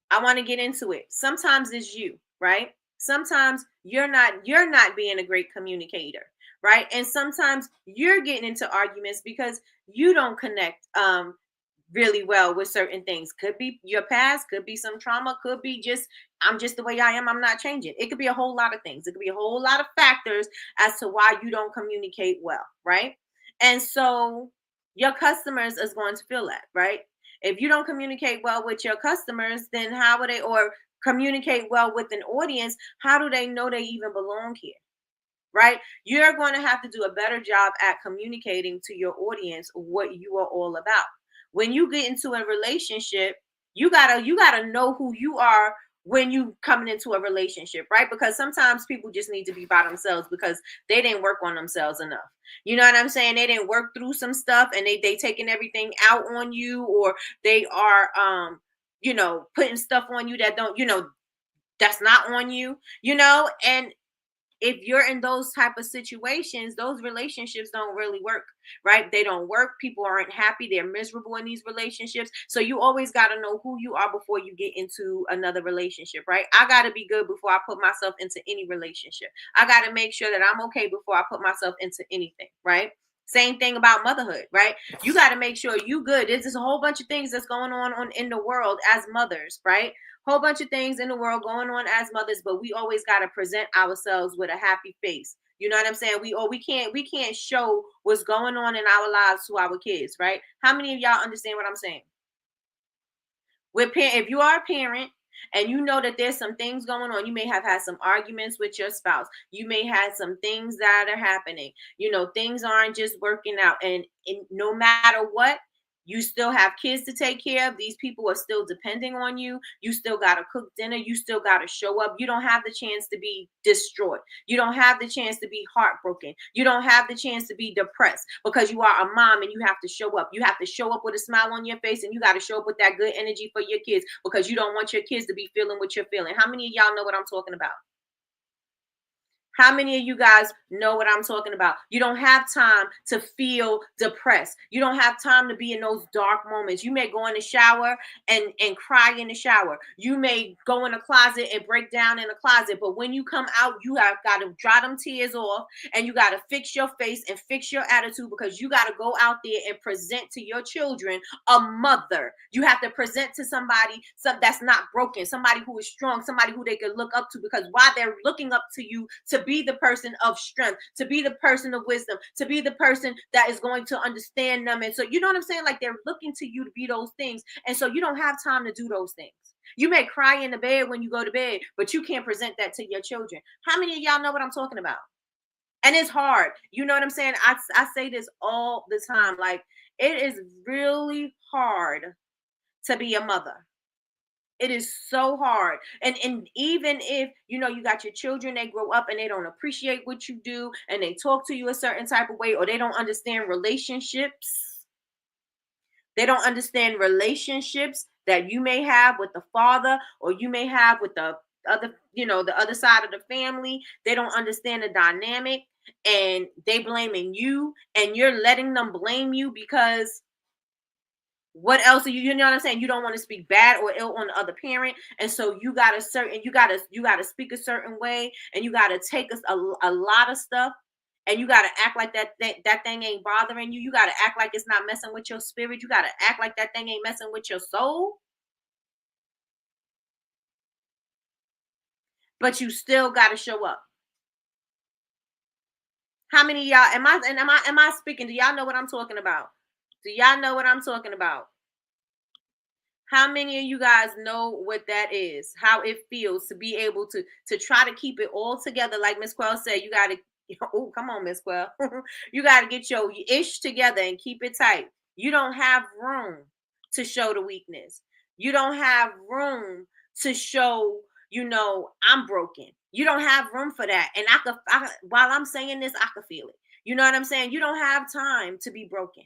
I want to get into it. Sometimes it's you, right? Sometimes you're not being a great communicator, right? And sometimes you're getting into arguments because you don't connect really well with certain things. Could be your past, could be some trauma, could be just I'm just the way I am, I'm not changing. It could be a whole lot of things. It could be a whole lot of factors as to why you don't communicate well, right? And so your customers is going to feel that, right? If you don't communicate well with your customers, then how would they, or communicate well with an audience, how do they know they even belong here? Right? You're going to have to do a better job at communicating to your audience what you are all about. When you get into a relationship, you gotta know who you are when you coming into a relationship, right? Because sometimes people just need to be by themselves because they didn't work on themselves enough. You know what I'm saying? They didn't work through some stuff and they taking everything out on you, or they are putting stuff on you that don't, that's not on you, and if you're in those type of situations, those relationships don't really work, right? They don't work. People aren't happy. They're miserable in these relationships. So you always got to know who you are before you get into another relationship, right? I got to be good before I put myself into any relationship. I got to make sure that I'm okay before I put myself into anything, right? Same thing about motherhood, right? You got to make sure you good. There's just a whole bunch of things that's going on in the world as mothers, right? Whole bunch of things in the world going on as mothers, but we always got to present ourselves with a happy face. You know what I'm saying? We can't show what's going on in our lives to our kids, right? How many of y'all understand what I'm saying? If you are a parent and you know that there's some things going on, you may have had some arguments with your spouse. You may have some things that are happening. Things aren't just working out, and no matter what, You still have kids to take care of. These people are still depending on you. You still got to cook dinner. You still got to show up. You don't have the chance to be destroyed. You don't have the chance to be heartbroken. You don't have the chance to be depressed because you are a mom and you have to show up. You have to show up with a smile on your face and you got to show up with that good energy for your kids because you don't want your kids to be feeling what you're feeling. How many of y'all know what I'm talking about? How many of you guys know what I'm talking about? You don't have time to feel depressed. You don't have time to be in those dark moments. You may go in the shower and cry in the shower. You may go in a closet and break down in a closet. But when you come out, you have got to dry them tears off and you got to fix your face and fix your attitude because you got to go out there and present to your children a mother. You have to present to somebody that's not broken, somebody who is strong, somebody who they can look up to because while they're looking up to you to be the person of strength, to be the person of wisdom, to be the person that is going to understand them. And so, you know what I'm saying? Like they're looking to you to be those things. And so you don't have time to do those things. You may cry in the bed when you go to bed, but you can't present that to your children. How many of y'all know what I'm talking about? And it's hard. You know what I'm saying? I say this all the time. Like it is really hard to be a mother. It is so hard. And even if, you know, you got your children, they grow up and they don't appreciate what you do and they talk to you a certain type of way or they don't understand relationships. They don't understand relationships that you may have with the father or you may have with the other, you know, the other side of the family. They don't understand the dynamic and they blaming you and you're letting them blame you because what else are you know what I'm saying? You don't want to speak bad or ill on the other parent. And so you gotta speak a certain way and you gotta take a lot of stuff and you gotta act like that thing ain't bothering you. You gotta act like it's not messing with your spirit. You gotta act like that thing ain't messing with your soul. But you still gotta show up. How many of y'all am I speaking? Do y'all know what I'm talking about? Do y'all know what I'm talking about? How many of you guys know what that is? How it feels to be able to try to keep it all together, like Miss Quell said. You got to. Oh, come on, Miss Quell. You got to get your ish together and keep it tight. You don't have room to show the weakness. You don't have room to show. You know, I'm broken. You don't have room for that. And while I'm saying this, I could feel it. You know what I'm saying? You don't have time to be broken.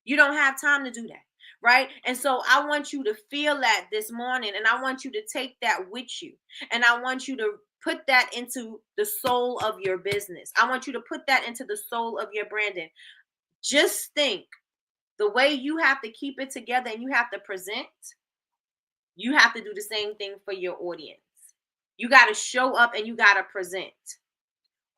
You don't have time to do that. Right. And so I want you to feel that this morning and I want you to take that with you. And I want you to put that into the soul of your business. I want you to put that into the soul of your branding. Just think the way you have to keep it together and you have to present, you have to do the same thing for your audience. You got to show up and you got to present.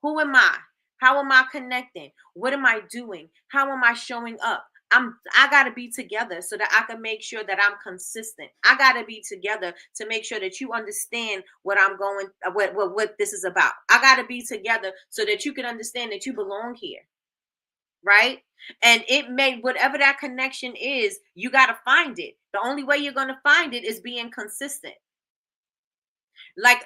Who am I? How am I connecting? What am I doing? How am I showing up? I got to be together so that I can make sure that I'm consistent. I got to be together to make sure that you understand what I'm going, what this is about. I got to be together so that you can understand that you belong here. Right? And it may, whatever that connection is, you got to find it. The only way you're going to find it is being consistent. Like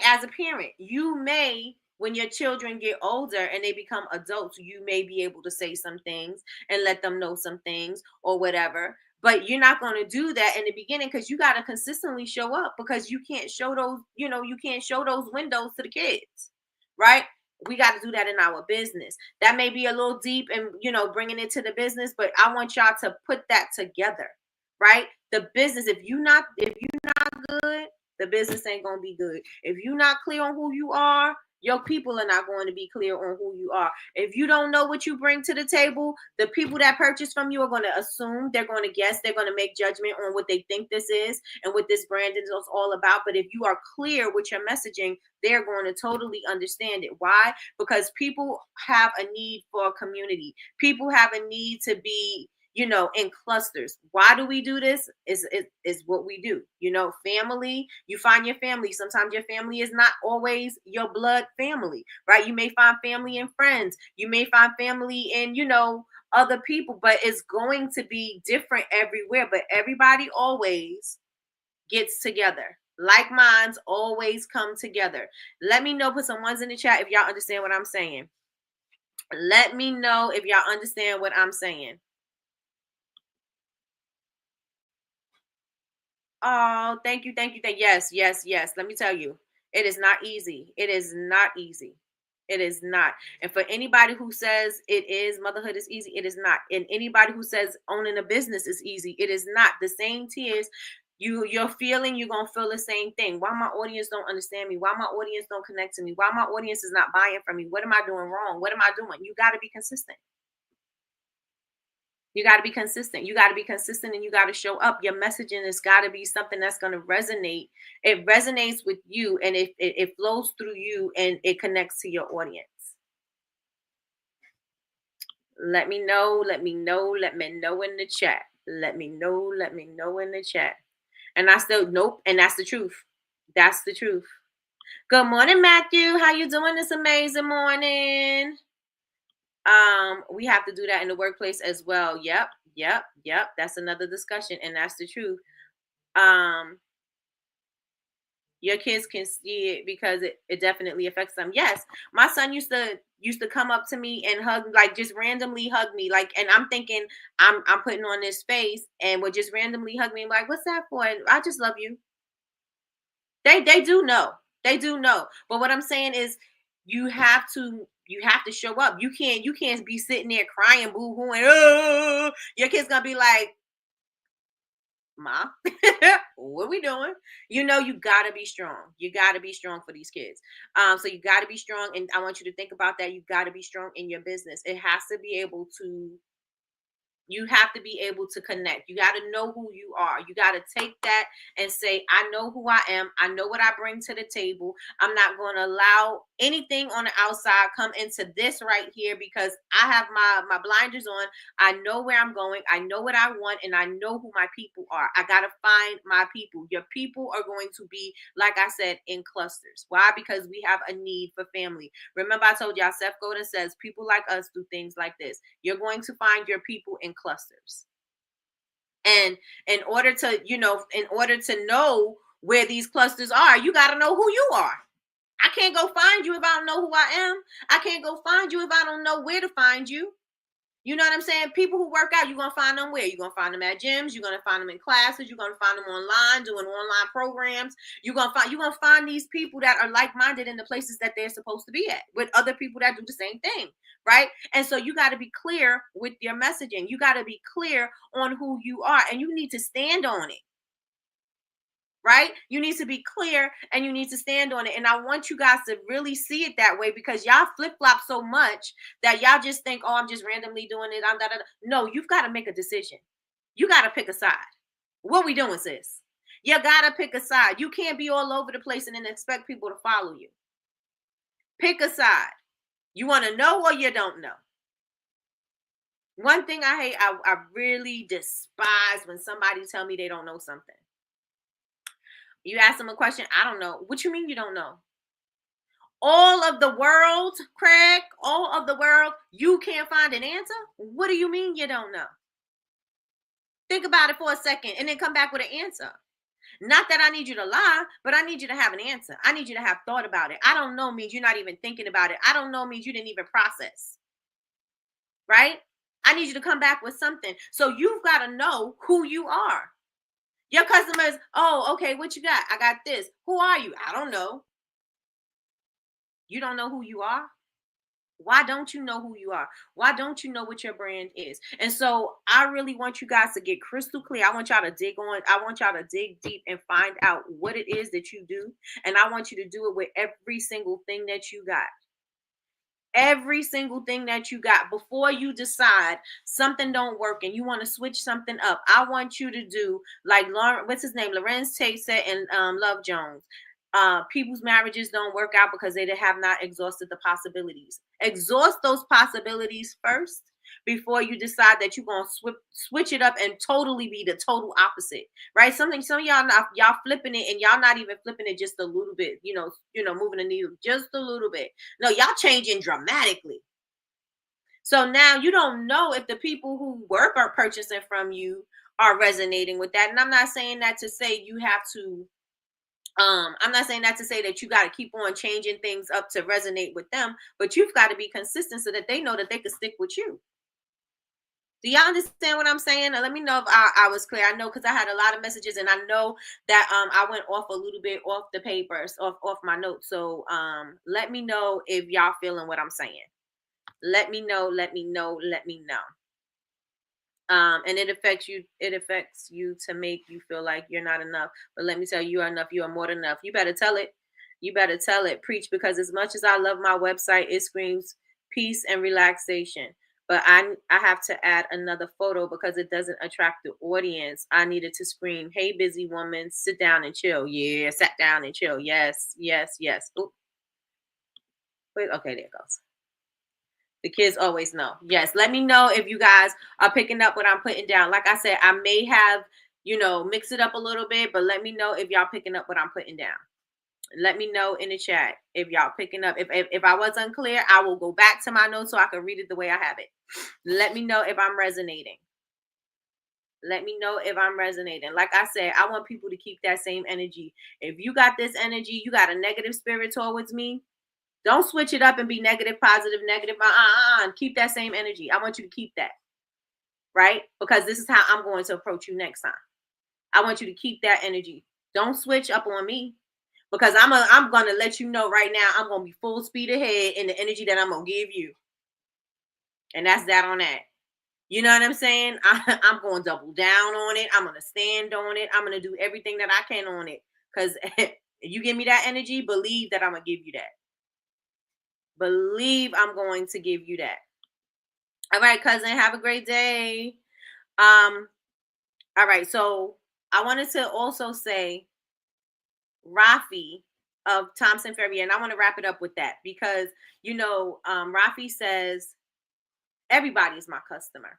as a parent, you may, when your children get older and they become adults, you may be able to say some things and let them know some things or whatever. But you're not going to do that in the beginning because you got to consistently show up because you can't show those, you can't show those windows to the kids, right? We got to do that in our business. That may be a little deep and, bringing it to the business, but I want y'all to put that together, right? The business, if you're not good, the business ain't going to be good. If you're not clear on who you are, your people are not going to be clear on who you are. If you don't know what you bring to the table, the people that purchase from you are going to assume, they're going to guess, they're going to make judgment on what they think this is and what this brand is all about. But if you are clear with your messaging, they're going to totally understand it. Why? Because people have a need for a community. People have a need to be in clusters. Why do we do this? Is what we do. Family, you find your family. Sometimes your family is not always your blood family, right? You may find family in friends. You may find family in, other people, but it's going to be different everywhere. But everybody always gets together. Like minds always come together. Let me know, put some ones in the chat if y'all understand what I'm saying. Let me know if y'all understand what I'm saying. Oh, thank you, thank you, yes, yes, yes. Let me tell you, it is not easy. It is not easy. It is not. And for anybody who says it is, motherhood is easy, it is not. And anybody who says owning a business is easy, it is not. The same tears you're feeling, you're gonna feel the same thing. Why my audience don't understand me? Why my audience don't connect to me? Why my audience is not buying from me? What am I doing wrong? What am I doing? You got to be consistent. You got to be consistent. You got to be consistent and you got to show up. Your messaging has got to be something that's going to resonate. It resonates with you and it flows through you and it connects to your audience. Let me know. Let me know. Let me know in the chat. Let me know. Let me know in the chat. And I still, nope. And that's the truth. That's the truth. Good morning, Matthew. How you doing this amazing morning? We have to do that in the workplace as well. Yep. That's another discussion, and that's the truth. Your kids can see it because it definitely affects them. Yes, my son used to come up to me and hug, like just randomly hug me, like, and I'm thinking I'm putting on this face and would just randomly hug me, like, what's that for? And I just love you. They do know. They do know. But what I'm saying is you have to show up. You can't be sitting there crying, boo-hooing. Oh, your kid's gonna be like, Ma, what are we doing? You gotta be strong. You gotta be strong for these kids. So you gotta be strong, and I want you to think about that. You gotta be strong in your business. It has to be able to you have to be able to connect. You got to know who you are. You got to take that and say, I know who I am. I know what I bring to the table. I'm not going to allow anything on the outside come into this right here because I have my blinders on. I know where I'm going. I know what I want, and I know who my people are. I got to find my people. Your people are going to be, like I said, in clusters. Why? Because we have a need for family. Remember, I told y'all, Seth Godin says, people like us do things like this. You're going to find your people in clusters. And in order to know where these clusters are, you got to know who you are. I can't go find you if I don't know who I am. I can't go find you if I don't know where to find you. You know what I'm saying? People who work out, you're going to find them where? You're going to find them at gyms. You're going to find them in classes. You're going to find them online, doing online programs. You're going to find these people that are like-minded in the places that they're supposed to be at with other people that do the same thing, right? And so you got to be clear with your messaging. You got to be clear on who you are, and you need to stand on it. Right? You need to be clear and you need to stand on it. And I want you guys to really see it that way because y'all flip flop so much that y'all just think, oh, I'm just randomly doing it. No, you've got to make a decision. You got to pick a side. What we doing, sis? You got to pick a side. You can't be all over the place and then expect people to follow you. Pick a side. You want to know or you don't know. One thing I hate, I really despise when somebody tell me they don't know something. You ask them a question, I don't know. What you mean you don't know? All of the world, Craig, all of the world, you can't find an answer? What do you mean you don't know? Think about it for a second and then come back with an answer. Not that I need you to lie, but I need you to have an answer. I need you to have thought about it. I don't know means you're not even thinking about it. I don't know means you didn't even process. Right? I need you to come back with something. So you've got to know who you are. Your customers, oh, okay, what you got? I got this. Who are you? I don't know. You don't know who you are? Why don't you know who you are? Why don't you know what your brand is? And so I really want you guys to get crystal clear. I want y'all to dig deep and find out what it is that you do. And I want you to do it with every single thing that you got. Every single thing that you got before you decide something don't work and you want to switch something up. I want you to do like Lauren, what's his name? Lorenz Tate said and Love Jones. People's marriages don't work out because they have not exhausted the possibilities. Exhaust those possibilities first before you decide that you're going to switch it up and totally be the total opposite, right? Some of y'all flipping it and y'all not even flipping it just a little bit, moving the needle just a little bit. No, y'all changing dramatically. So now you don't know if the people who are purchasing from you are resonating with that. And I'm not saying that to say you have to I'm not saying that to say that you got to keep on changing things up to resonate with them, but you've got to be consistent so that they know that they can stick with you. Do y'all understand what I'm saying? Now, let me know if I was clear. I know because I had a lot of messages, and I know that I went off a little bit off the papers, off my notes. So let me know if y'all feeling what I'm saying. Let me know. Let me know. Let me know. And it affects you. It affects you to make you feel like you're not enough. But let me tell you, you are enough. You are more than enough. You better tell it. You better tell it. Preach, because as much as I love my website, it screams peace and relaxation. But I have to add another photo because it doesn't attract the audience. I needed to scream, "Hey, busy woman, sit down and chill." Yeah, sat down and chill. Yes, yes, yes. Oop. Wait, okay, there it goes. The kids always know. Yes. Let me know if you guys are picking up what I'm putting down. Like I said, I may have, mix it up a little bit, but let me know if y'all picking up what I'm putting down. Let me know in the chat if y'all picking up. If I was unclear, I will go back to my notes so I can read it the way I have it. Let me know if I'm resonating. Let me know if I'm resonating. Like I said, I want people to keep that same energy. If you got this energy, you got a negative spirit towards me, don't switch it up and be negative, positive, negative. Keep that same energy. I want you to keep that, right? Because this is how I'm going to approach you next time. I want you to keep that energy. Don't switch up on me, because I'm gonna let you know right now. I'm gonna be full speed ahead in the energy that I'm gonna give you, and that's that on that. You know what I'm saying? I'm going to double down on it. I'm going to stand on it. I'm going to do everything that I can on it. Because you give me that energy, believe that I'm going to give you that. Believe I'm going to give you that. All right, cousin, have a great day. All right, so I wanted to also say Rafi of Thompson Ferry, and I want to wrap it up with that because, Rafi says, everybody is my customer.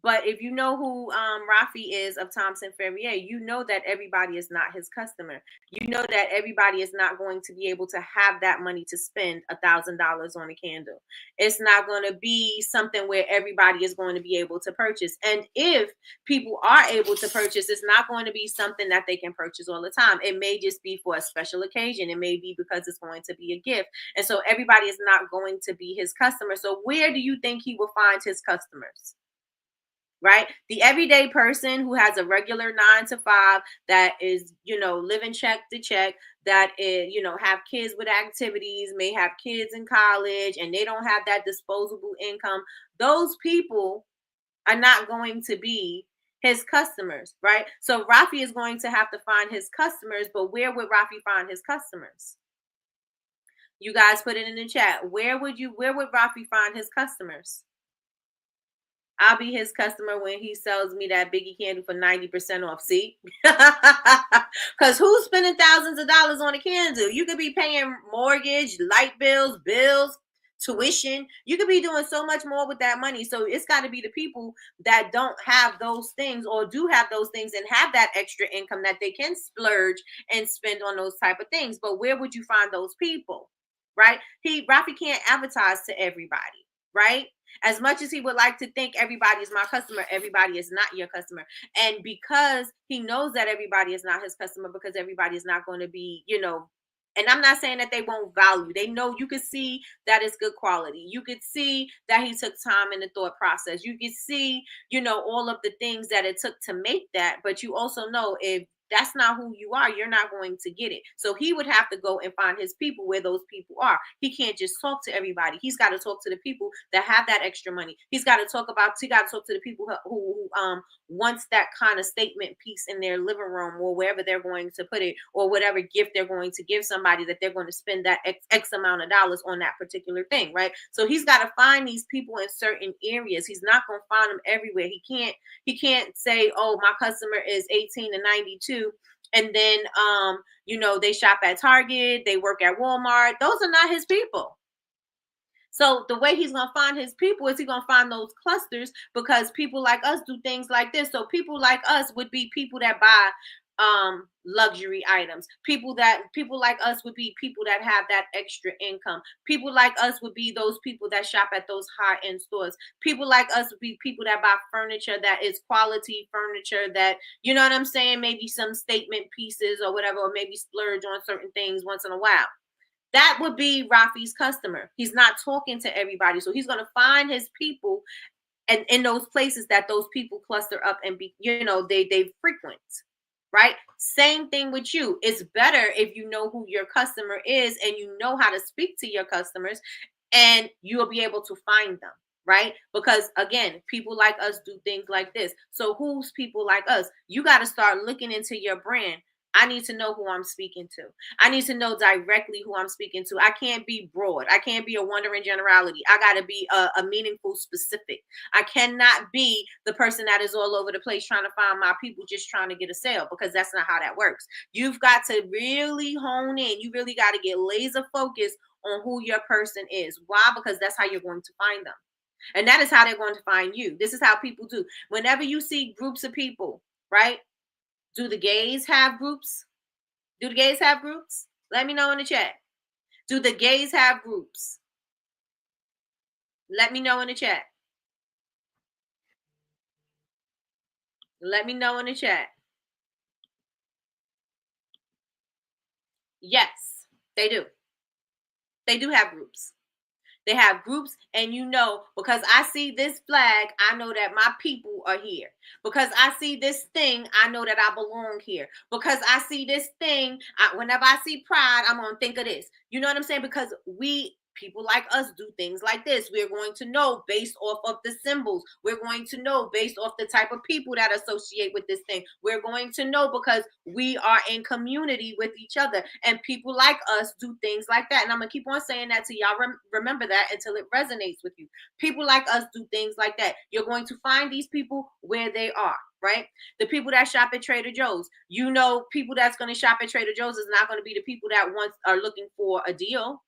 But if you know who Rafi is of Thompson Ferrier, you know that everybody is not his customer. You know that everybody is not going to be able to have that money to spend $1,000 on a candle. It's not going to be something where everybody is going to be able to purchase. And if people are able to purchase, it's not going to be something that they can purchase all the time. It may just be for a special occasion. It may be because it's going to be a gift. And so everybody is not going to be his customer. So where do you think he will find his customers? Right? The everyday person who has a regular 9 to 5 that is, living check to check, that is, have kids with activities, may have kids in college, and they don't have that disposable income. Those people are not going to be his customers, right? So Rafi is going to have to find his customers, but where would Rafi find his customers? You guys put it in the chat. Where would Rafi find his customers? I'll be his customer when he sells me that Biggie candle for 90% off. See? Because who's spending thousands of dollars on a candle? You could be paying mortgage, light bills, tuition. You could be doing so much more with that money. So it's got to be the people that don't have those things, or do have those things and have that extra income that they can splurge and spend on those type of things. But where would you find those people? Right? Rafi can't advertise to everybody, right? As much as he would like to think everybody is my customer, everybody is not your customer. And because he knows that everybody is not his customer, because everybody is not going to be, and I'm not saying that they won't value. They know, you could see that it's good quality. You could see that he took time in the thought process. You could see, all of the things that it took to make that. But you also know, if that's not who you are, you're not going to get it. So he would have to go and find his people where those people are. He can't just talk to everybody. He's got to talk to the people that have that extra money. He got to talk to the people who wants that kind of statement piece in their living room, or wherever they're going to put it, or whatever gift they're going to give somebody, that they're going to spend that X amount of dollars on that particular thing, right? So he's got to find these people in certain areas. He's not going to find them everywhere. He can't say, oh, my customer is 18 to 92, and then they shop at Target, they work at Walmart. Those are not his people. So the way he's going to find his people is he's going to find those clusters, because people like us do things like this. So people like us would be people that buy luxury items. People like us would be people that have that extra income. People like us would be those people that shop at those high-end stores. People like us would be people that buy furniture that is quality furniture, that, you know what I'm saying, maybe some statement pieces or whatever, or maybe splurge on certain things once in a while. That would be Rafi's customer. He's not talking to everybody. So he's going to find his people and in those places that those people cluster up and be, they frequent, right? Same thing with you. It's better if you know who your customer is and you know how to speak to your customers, and you'll be able to find them, right? Because again, people like us do things like this. So who's people like us? You got to start looking into your brand. I need to know who I'm speaking to. I need to know directly who I'm speaking to. I can't be broad. I can't be a wandering generality. I got to be a meaningful specific. I cannot be the person that is all over the place trying to find my people just trying to get a sale, because that's not how that works. You've got to really hone in. You really got to get laser focused on who your person is. Why? Because that's how you're going to find them. And that is how they're going to find you. This is how people do. Whenever you see groups of people, right? Do the gays have groups? Do the gays have groups? Let me know in the chat. Do the gays have groups? Let me know in the chat. Let me know in the chat. Yes, they do. They do have groups. They have groups, and because I see this flag, I know that my people are here. Because I see this thing, I know that I belong here. Because I see this thing, whenever I see pride, I'm going to think of this. You know what I'm saying? Because people like us do things like this. We're going to know based off of the symbols. We're going to know based off the type of people that associate with this thing. We're going to know because we are in community with each other, and people like us do things like that. And I'm going to keep on saying that to y'all. Remember that until it resonates with you. People like us do things like that. You're going to find these people where they are. Right? The people that shop at Trader Joe's, people that's going to shop at Trader Joe's is not going to be the people that are looking for a deal.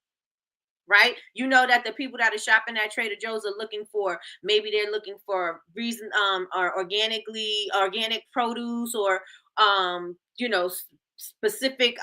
Right? You know that the people that are shopping at Trader Joe's are looking for, maybe they're looking for reason, or organic produce, or specific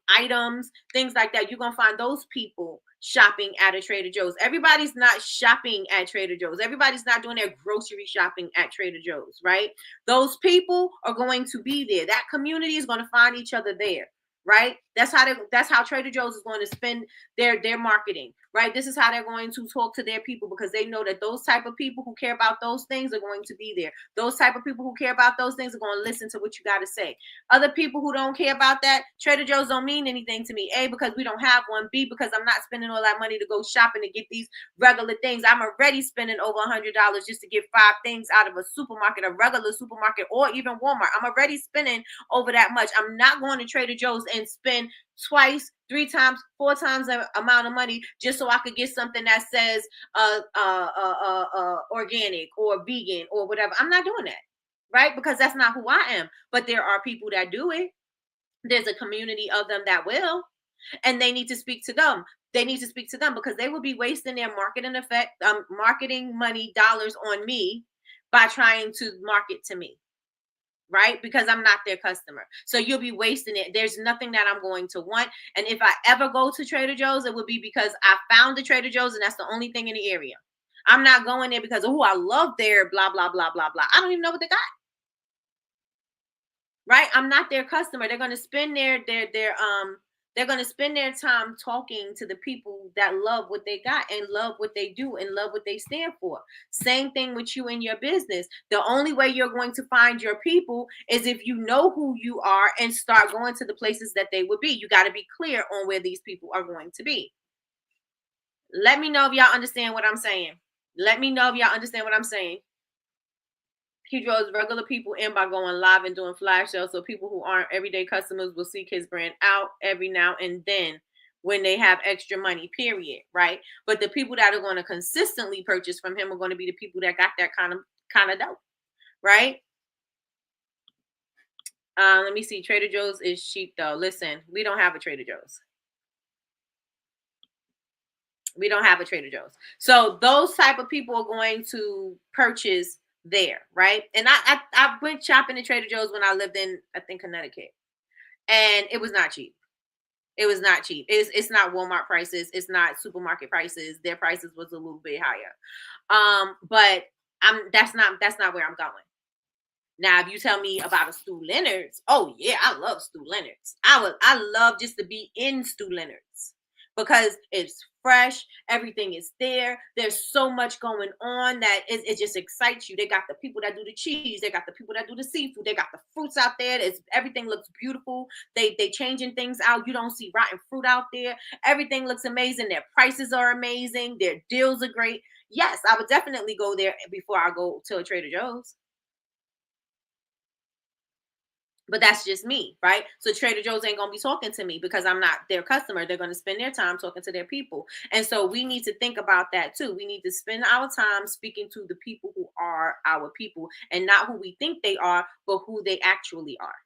items, things like that. You're gonna find those people shopping at a Trader Joe's. Everybody's not shopping at Trader Joe's. Everybody's not doing their grocery shopping at Trader Joe's, right? Those people are going to be there. That community is going to find each other there. Right? That's how Trader Joe's is going to spend their marketing, right? This is how they're going to talk to their people, because they know that those type of people who care about those things are going to be there. Those type of people who care about those things are going to listen to what you got to say. Other people who don't care about that, Trader Joe's don't mean anything to me. A, because we don't have one. B, because I'm not spending all that money to go shopping to get these regular things. I'm already spending over $100 just to get 5 things out of a supermarket, a regular supermarket, or even Walmart. I'm already spending over that much. I'm not going to Trader Joe's and spend twice, 3 times, 4 times the amount of money just so I could get something that says organic or vegan or whatever. I'm not doing that, right? Because that's not who I am. But there are people that do it. There's a community of them that will, and they need to speak to them. They need to speak to them, because they will be wasting their marketing money dollars on me by trying to market to me. Right? Because I'm not their customer. So you'll be wasting it. There's nothing that I'm going to want. And if I ever go to Trader Joe's, it would be because I found the Trader Joe's and that's the only thing in the area. I'm not going there because, I love their blah, blah, blah, blah, blah. I don't even know what they got. Right? I'm not their customer. They're going to spend they're going to spend their time talking to the people that love what they got and love what they do and love what they stand for. Same thing with you in your business. The only way you're going to find your people is if you know who you are and start going to the places that they would be. You got to be clear on where these people are going to be. Let me know if y'all understand what I'm saying. Let me know if y'all understand what I'm saying. He draws regular people in by going live and doing flash sales, so people who aren't everyday customers will seek his brand out every now and then when they have extra money, period, right? But the people that are going to consistently purchase from him are going to be the people that got that kind of dough, right? Let me see. Trader Joe's is cheap, though. Listen, we don't have a Trader Joe's. We don't have a Trader Joe's. So those type of people are going to purchase there, right? And I went shopping at Trader Joe's when I lived in, I think, Connecticut, and it was not cheap. It was not cheap. It's not Walmart prices. It's not supermarket prices. Their prices was a little bit higher. But that's not where I'm going. Now, if you tell me about a Stu Leonard's, oh yeah, I love Stu Leonard's. I love just to be in Stu Leonard's because it's fresh. Everything is there. There's so much going on that it just excites you. They got the people that do the cheese. They got the people that do the seafood. They got the fruits out there. Everything looks beautiful. They changing things out. You don't see rotten fruit out there. Everything looks amazing. Their prices are amazing. Their deals are great. Yes, I would definitely go there before I go to a Trader Joe's. But that's just me, right? So Trader Joe's ain't gonna be talking to me because I'm not their customer. They're gonna spend their time talking to their people. And so we need to think about that too. We need to spend our time speaking to the people who are our people and not who we think they are, but who they actually are.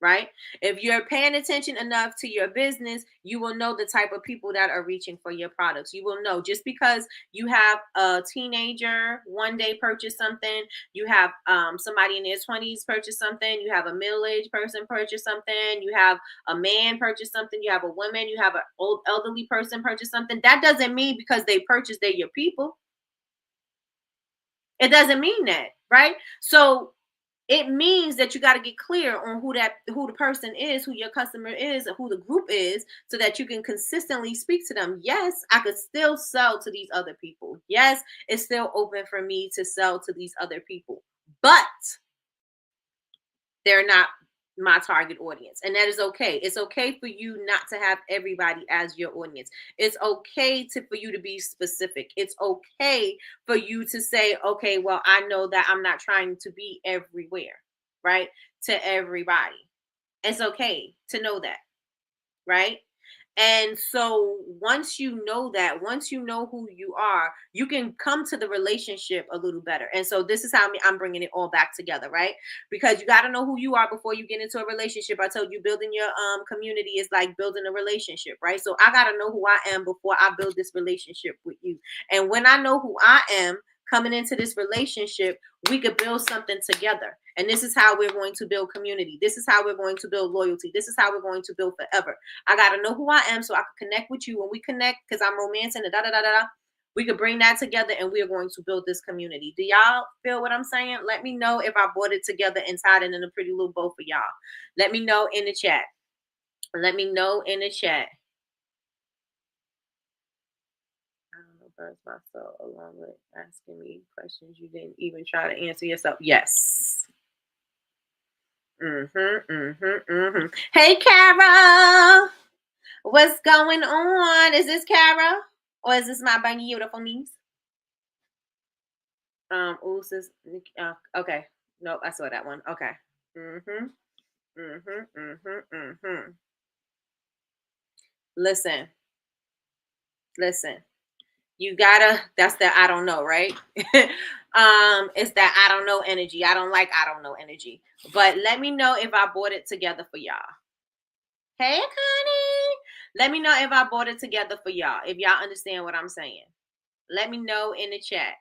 Right? If you're paying attention enough to your business, you will know the type of people that are reaching for your products. You will know just because you have a teenager one day purchase something, you have somebody in their 20s purchase something, you have a middle-aged person purchase something, you have a man purchase something, you have a woman, you have an old elderly person purchase something. That doesn't mean because they purchased they're your people. It doesn't mean that, right? So it means that you got to get clear on who the person is, who your customer is, who the group is, so that you can consistently speak to them. Yes, I could still sell to these other people. Yes, it's still open for me to sell to these other people, but they're not my target audience, and that is okay. It's okay for you not to have everybody as your audience. It's okay for you to be specific. It's okay for you to say, okay, well, I know that I'm not trying to be everywhere, right? To everybody. It's okay to know that, right? And so once you know that, once you know who you are, you can come to the relationship a little better. And so this is how I'm bringing it all back together, right? Because you got to know who you are before you get into a relationship. I told you building your community is like building a relationship, right? So I got to know who I am before I build this relationship with you. And when I know who I am coming into this relationship, we could build something together. And this is how we're going to build community. This is how we're going to build loyalty. This is how we're going to build forever. I got to know who I am so I can connect with you. When we connect, because I'm romancing and we could bring that together and we are going to build this community. Do y'all feel what I'm saying? Let me know if I brought it together and tied it in a pretty little bow for y'all. Let me know in the chat. Let me know in the chat. I don't know, birds my soul, along with asking me questions you didn't even try to answer yourself. Yes. Hey, Kara. What's going on? Is this Kara? Or is this my beautiful niece? Sis, okay. Nope, I saw that one. Okay. Listen. You gotta, that's the I don't know, right? It's that I don't know energy. I don't know energy. But let me know if I brought it together for y'all. Hey, Connie. Let me know if I brought it together for y'all. If y'all understand what I'm saying. Let me know in the chat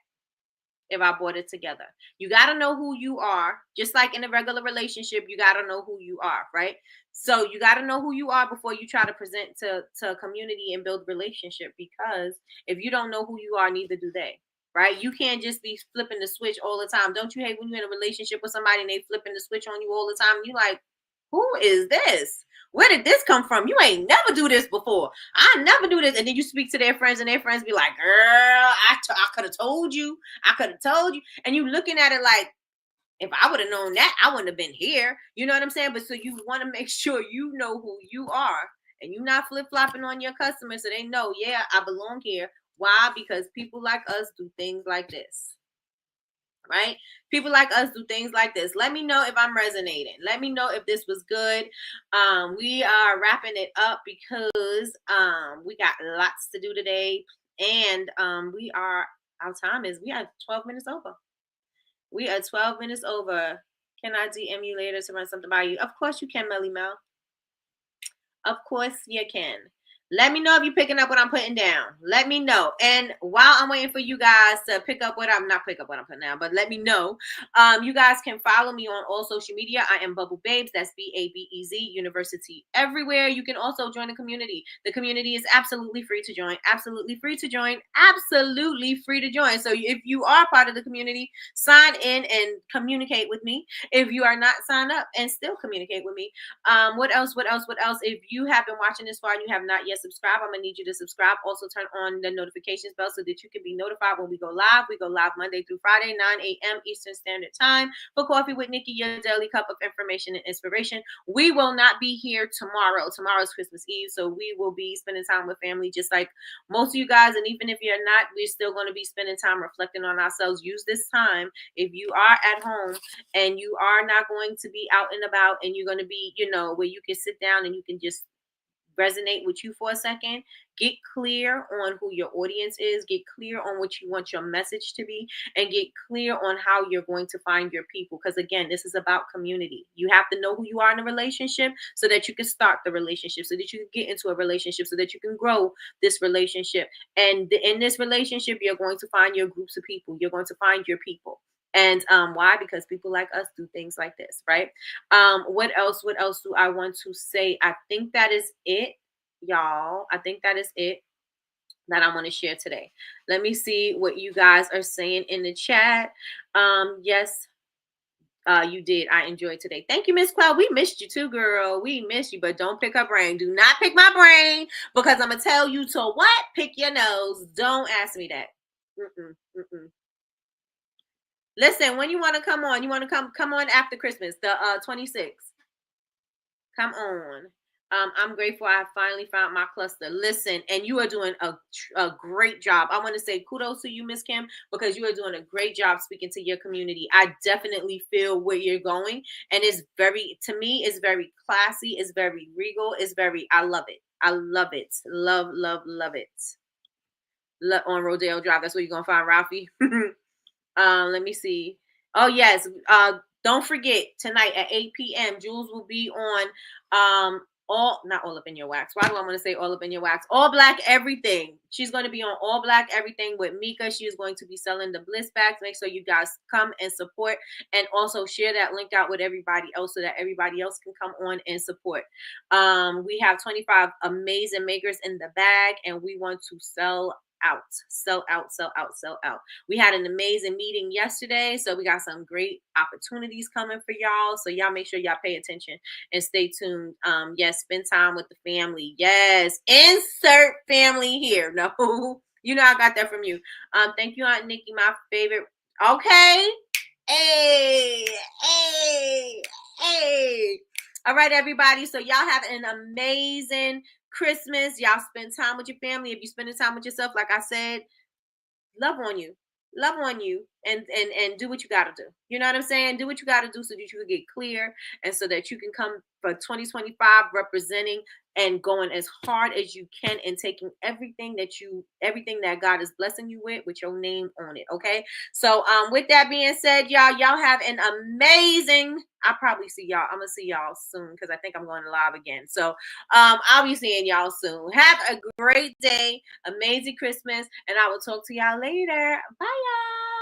if I brought it together. You got to know who you are. Just like in a regular relationship, you got to know who you are, right? So you got to know who you are before you try to present to a community and build relationship, because if you don't know who you are, neither do they, right? You can't just be flipping the switch all the time. Don't you hate when you're in a relationship with somebody and they flipping the switch on you all the time? And you like, who is this? Where did this come from? You ain't never do this before. I never do this. And then you speak to their friends and their friends be like, girl, I could have told you. I could have told you. And you looking at it like, if I would have known that, I wouldn't have been here. You know what I'm saying? But so you want to make sure you know who you are and you're not flip-flopping on your customers so they know, yeah, I belong here. Why? Because people like us do things like this. Right? People like us do things like this. Let me know if I'm resonating. Let me know if this was good. We are wrapping it up because we got lots to do today. And our time is, we are 12 minutes over. We are 12 minutes over. Can I DM you later to run something by you? Of course you can, Melly Mel. Of course you can. Let me know if you're picking up what I'm putting down. Let me know. And while I'm waiting for you guys to pick up what I'm putting down, but let me know. You guys can follow me on all social media. I am Bubble Babes. That's BABEZ University everywhere. You can also join the community. The community is absolutely free to join. Absolutely free to join. Absolutely free to join. So if you are part of the community, sign in and communicate with me. If you are not, sign up and still communicate with me. What else? If you have been watching this far and you have not yet yet subscribed, I'm going to need you to subscribe. Also turn on the notifications bell so that you can be notified when we go live. We go live Monday through Friday, 9 a.m. Eastern Standard Time for Coffee with Nikki, your daily cup of information and inspiration. We will not be here tomorrow. Tomorrow's Christmas Eve, so we will be spending time with family just like most of you guys. And even if you're not, we're still going to be spending time reflecting on ourselves. Use this time if you are at home and you are not going to be out and about and you're going to be, where you can sit down and you can just resonate with you for a second. Get clear on who your audience is. Get clear on what you want your message to be, and get clear on how you're going to find your people. Because again, this is about community. You have to know who you are in a relationship so that you can start the relationship, so that you can get into a relationship, so that you can grow this relationship. And in this relationship, you're going to find your groups of people. You're going to find your people. And why? Because people like us do things like this, right? What else do I want to say? I think that is it, y'all. I think that is it that I want to share today. Let me see what you guys are saying in the chat. Yes, you did. I enjoyed today. Thank you, Miss Quell. We missed you too, girl. We missed you, but don't pick her brain. Do not pick my brain, because I'm gonna tell you to what? Pick your nose. Don't ask me that. Listen, when you want to come on, you want to come on after Christmas, the 26th. Come on. I'm grateful I finally found my cluster. Listen, and you are doing a great job. I want to say kudos to you, Miss Kim, because you are doing a great job speaking to your community. I definitely feel where you're going, and to me, it's very classy. It's very regal. I love it. I love it. Love, love, love it. On Rodeo Drive. That's where you're going to find Ralphie. Let me see. Oh, yes. Don't forget, tonight at 8 p.m., Jules will be on not All Up in Your Wax. Why do I want to say All Up in Your Wax? All Black Everything. She's going to be on All Black Everything with Mika. She is going to be selling the bliss bags. Make sure you guys come and support, and also share that link out with everybody else so that everybody else can come on and support. We have 25 amazing makers in the bag, and we want to sell out. We had an amazing meeting yesterday, so we got some great opportunities coming for y'all. So y'all make sure y'all pay attention and stay tuned. Yes, spend time with the family. Yes, insert family here. No, you know I got that from you. Thank you, Aunt Nikki, my favorite. Okay. Hey. All right, everybody. So y'all have an amazing Christmas. Y'all spend time with your family. If you're spending time with yourself, like I said, love on you and do what you got to do. You know what I'm saying? Do what you got to do so that you can get clear, and so that you can come for 2025 representing and going as hard as you can, and taking everything that God is blessing you with your name on it. Okay. So with that being said, y'all have an amazing, I'll probably see y'all. I'm gonna see y'all soon, because I think I'm going live again. So I'll be seeing y'all soon. Have a great day, amazing Christmas, and I will talk to y'all later. Bye, y'all.